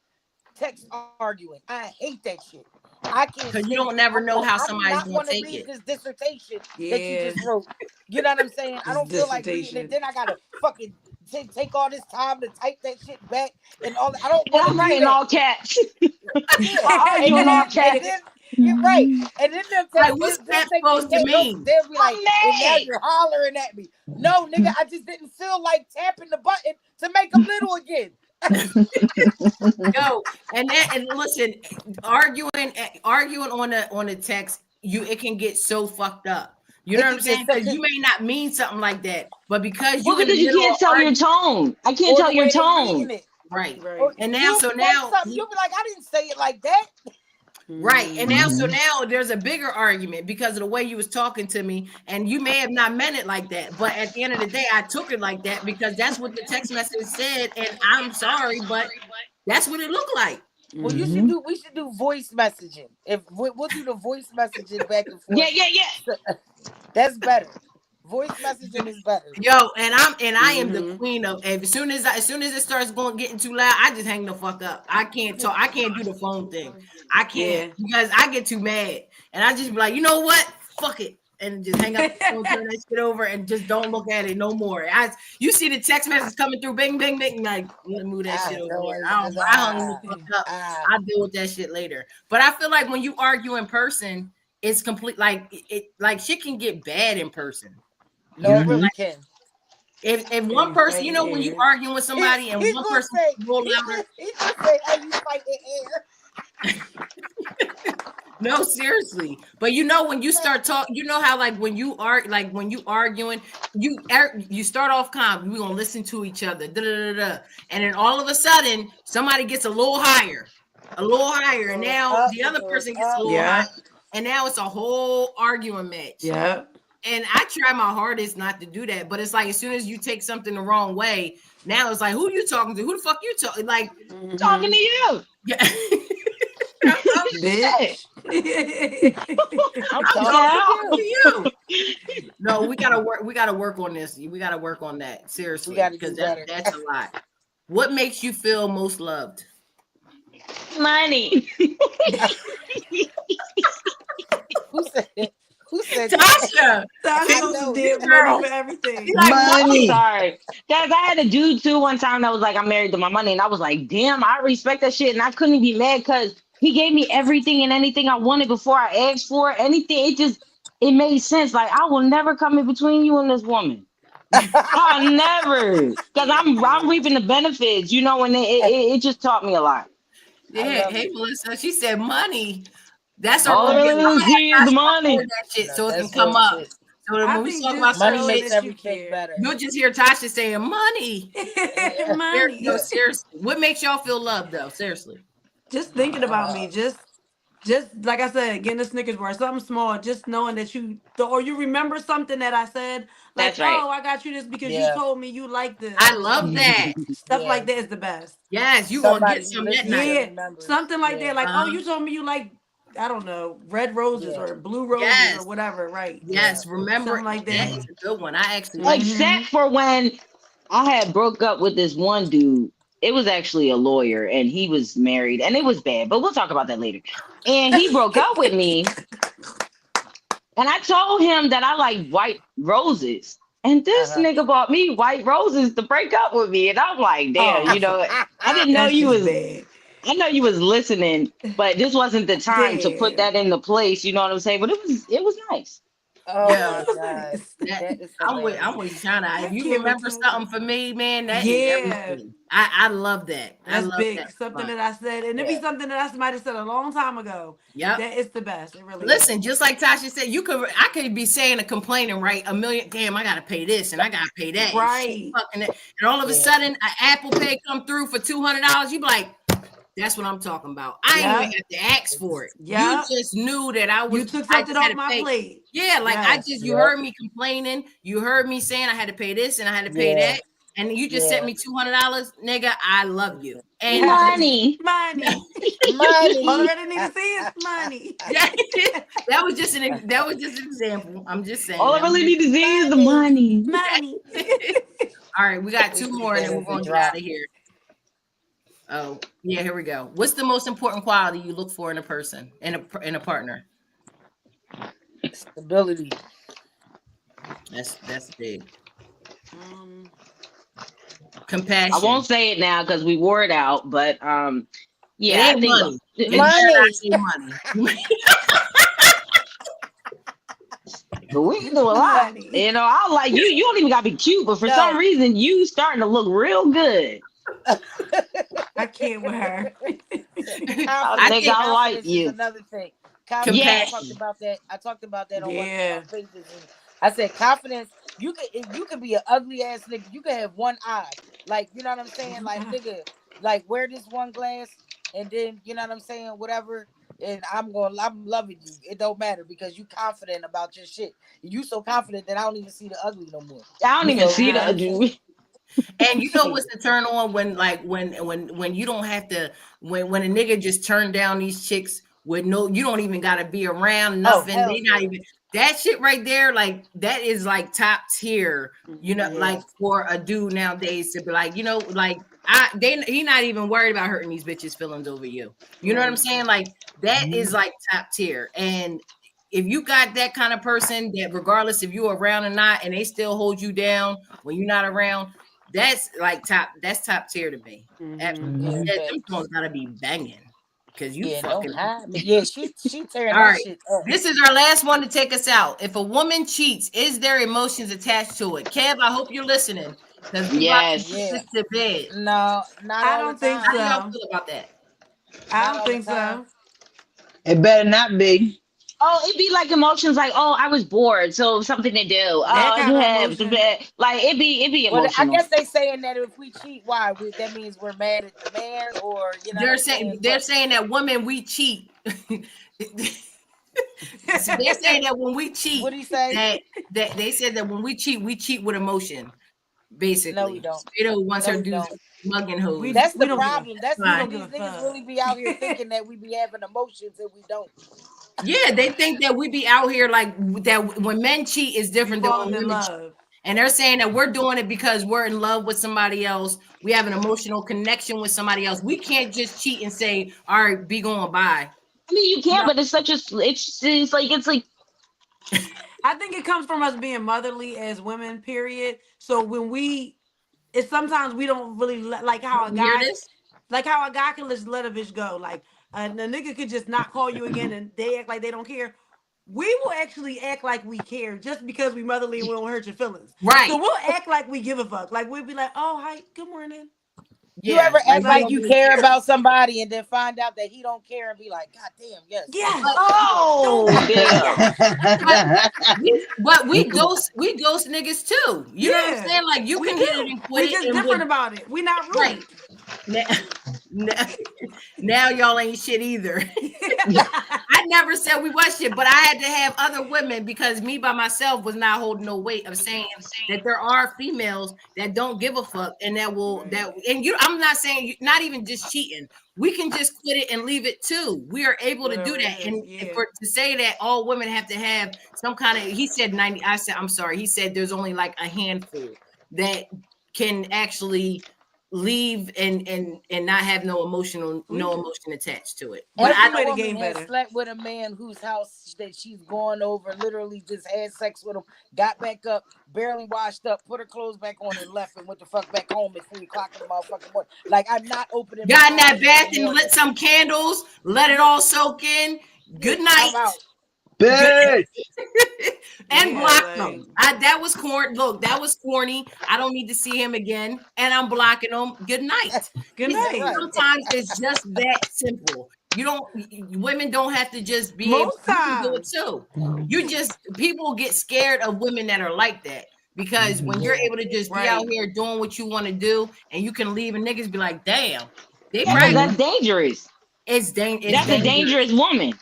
text arguing. I hate that shit. I can't. Because you don't never know how somebody's gonna take it. This dissertation that you just wrote. You know what I'm saying? I don't feel like reading it. Then I gotta fucking take all this time to type that shit back and all. I don't want to write in all caps. In all caps. You're right. And then what's that supposed to mean? They'll be like, and now you're hollering at me. No, nigga, I just didn't feel like tapping the button to make them little again. Yo, and listen, arguing on a text, it can get so fucked up. You know what I'm saying? Because you may not mean something like that, but because you can't tell your tone. I can't tell your tone. Right. And now you'll be like, I didn't say it like that. Right. And now there's a bigger argument because of the way you was talking to me, and you may have not meant it like that, but at the end of the day I took it like that because that's what the text message said, and I'm sorry, but that's what it looked like. Well, we should do voice messaging. If we'll do the voice messaging back and forth. Yeah. That's better. Voice messaging is better. Yo, and I am the queen of. As soon as it starts getting too loud, I just hang the fuck up. I can't talk. I can't do the phone thing. I can't because I get too mad, and I just be like, you know what? Fuck it, and just hang up the phone, turn that shit over, and just don't look at it no more. You see the text message coming through, bing, bing, bing, like let me move that shit over. I hung the fuck up. I'll deal with that shit later. But I feel like when you argue in person, it's complete. Like shit can get bad in person. No, it really can. If one person, you know, when you arguing with somebody and He's one gonna person say, roll he's louder. gonna say, "Hey, you fight in air." No, seriously. But you know, when you start talking, you know how like when you are like when you arguing, you start off calm. We're gonna listen to each other, and then all of a sudden somebody gets a little higher, and now the other person gets a little higher, and now it's a whole arguing match. Yeah. And I try my hardest not to do that, but it's like as soon as you take something the wrong way, now it's like, who you talking to? Who the fuck you talking? Like talking to you. Yeah. Bitch. I'm talking to you. No, we gotta work. We gotta work on this. We gotta work on that seriously, because that's a lot. What makes you feel most loved? Money. Who said it? Who said Tasha? Tasha did money for everything. I'm sorry. Guys, I had a dude too one time that was like, I'm married to my money. And I was like, damn, I respect that shit. And I couldn't be mad because he gave me everything and anything I wanted before I asked for it. Anything. It made sense. Like, I will never come in between you and this woman. I'll never. Because I'm reaping the benefits, you know, and it just taught me a lot. Yeah. Hey, Melissa. She said money. That's all our here's money. That shit so it can come up. So when we talk about money certain makes shit, everything better. You'll just hear Tasha saying money. Money. No, seriously. What makes y'all feel loved though? Seriously. Just thinking about me, just like I said, getting a Snickers bar, something small, just knowing that you remember something that I said, like, That's right. oh, I got you this because you told me you like this. I love that. Stuff like that is the best. Yes, you gonna get some that night. Yeah, something like that. Like, oh, you told me you like, I don't know, red roses or blue roses or whatever, right? Yes, remember something like that. That's a good one. I actually Except for when I had broke up with this one dude. It was actually a lawyer and he was married and it was bad, but we'll talk about that later. And he broke up with me. And I told him that I like white roses. And this nigga bought me white roses to break up with me. And I'm like, damn, you know, I didn't know you was bad. I know you was listening, but this wasn't the time to put that into place. You know what I'm saying? But it was nice. Oh yeah, my God. I'm with Shana. If you remember something for me, man, that is Yeah. everything. I love that. I That's love big. that. Something that I said, and it be something that I might have said a long time ago. Yeah, that is the best. It really Listen, just like Tasha said, I could be saying and complaining, right? A million, damn, I gotta pay this and I gotta pay that, right? And all of a sudden, an Apple Pay come through for $200. You be like, that's what I'm talking about. I ain't even have to ask for it. Yeah. You just knew that I was. You took something off my plate. Yeah, like you heard me complaining. You heard me saying I had to pay this and I had to pay that. And you just sent me $200, nigga. I love you. And money. All I need to see is money. that was just an example. I'm just saying. All I really need to see is the money. Money. All right, we got two more, and then we're gonna get out of here. Oh yeah, here we go. What's the most important quality you look for in a person, in a partner? Stability. That's big. Compassion. I won't say it now because we wore it out, but yeah, I think money. We can do a lot. You know, I like you. You don't even gotta be cute, but for some reason, you starting to look real good. I can't with her. I think I like you. Another thing. Yes. I talked about that on one of my pages. I said confidence. You could be an ugly ass nigga. You could have one eye. Like, you know what I'm saying? Like, nigga, like wear this one glass and then, you know what I'm saying? Whatever. And I'm loving you. It don't matter because you confident about your shit. You so confident that I don't even see the ugly no more. I don't even see the ugly. And you know what's the turn on when you don't have to when a nigga just turn down these chicks with you don't even gotta be around nothing. They not even that shit right there, like that is like top tier, you know, like for a dude nowadays to be like, you know, like he not even worried about hurting these bitches' feelings over you. You know what I'm saying? Like that is like top tier. And if you got that kind of person that regardless if you're around or not, and they still hold you down when you're not around, that's like top tier to me. Absolutely. Them songs gotta be banging. because you Yeah, fucking. don't hide me. Yeah, she tearing All that right, shit up. this is our last one to take us out. If a woman cheats, is there emotions attached to it? Kev, I hope you're listening because we about to Yes. put this to bed. No, not I all don't the think time. How do y'all so. feel about that? I Not don't all the think time. so. It better not be. Oh, it'd be like emotions like, oh, I was bored, so something to do. That Oh, kind of emotion. like it'd be Well, I emotional. guess they saying that if we cheat, why? That means we're mad at the man, or you know what I'm saying? They're saying that women we cheat. So they're saying that when we cheat, What'd he say? that they said that when we cheat with emotion. Basically, No, we don't. Speedo wants No, her we dudes don't. mugging hoes. That's We the don't give a- problem. That's we don't these give a niggas fuck. really be out here thinking that we be having emotions and we don't. Yeah, they think that we be out here like that. When men cheat is different than when Falling in women cheat. love. And they're saying that we're doing it because we're in love with somebody else. We have an emotional connection with somebody else. We can't just cheat and say, "All right, be going by." I mean, you can, but it's such a it's like I think it comes from us being motherly as women, period. So when it's sometimes we don't really like how a You hear guy, this? like how a guy can just let a bitch go. Like the nigga could just not call you again and they act like they don't care. We will actually act like we care just because we motherly and we don't hurt your feelings. Right. So we'll act like we give a fuck. Like we'll be like, oh, hi, good morning. You ever act like we you don't really care about somebody and then find out that he don't care and be like, God damn, yes. Yes. oh But we ghost niggas too. You know what I'm saying? Like you we can do. hit it and quit We it. just and different with- about it. We not rude. Right. Now y'all ain't shit either. I never said we was shit, but I had to have other women because me by myself was not holding no weight of saying that there are females that don't give a fuck and that will I'm not saying not even just cheating. We can just quit it and leave it too. We are able to do that. And to say that all women have to have some kind of, he said 90, I said, I'm sorry. He said there's only like a handful that can actually leave and not have no emotion attached to it. But I Every don't woman has slept with a man whose house that she's gone over, literally just had sex with him, got back up, barely washed up, put her clothes back on and left and went the fuck back home at 3 o'clock in the motherfucking morning. Like, I'm not opening got in my that eyes bath in the and lit morning. some candles, let it all soak in. Good night. I'm out. Bitch. And block them. That was corny. Look, that was corny. I don't need to see him again. And I'm blocking him. Good night. Good night. Sometimes it's just that simple. Women don't have to just be Most able to do it too. People get scared of women that are like that. Because when you're able to just be out here doing what you want to do and you can leave and niggas be like, damn, they because that's dangerous. It's dangerous. That's a dangerous woman.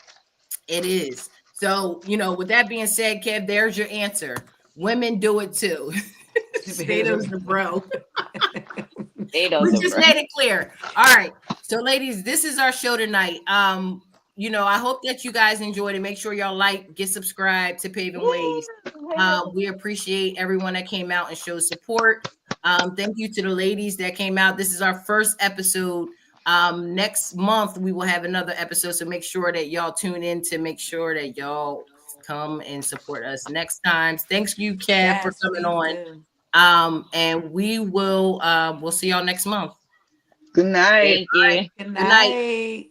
It is. So, with that being said, Kev, there's your answer. Women do it too. Stato's the bro. We just made it clear. All right. So, ladies, this is our show tonight. I hope that you guys enjoyed it. Make sure y'all get subscribed to Paving Ways. We appreciate everyone that came out and showed support. Thank you to the ladies that came out. This is our first episode. Next month we will have another episode, so make sure that y'all tune in to make sure that y'all come and support us next time. Thanks you, Kev, for coming on. And we'll see y'all next month. Good night. Thank you. Good night.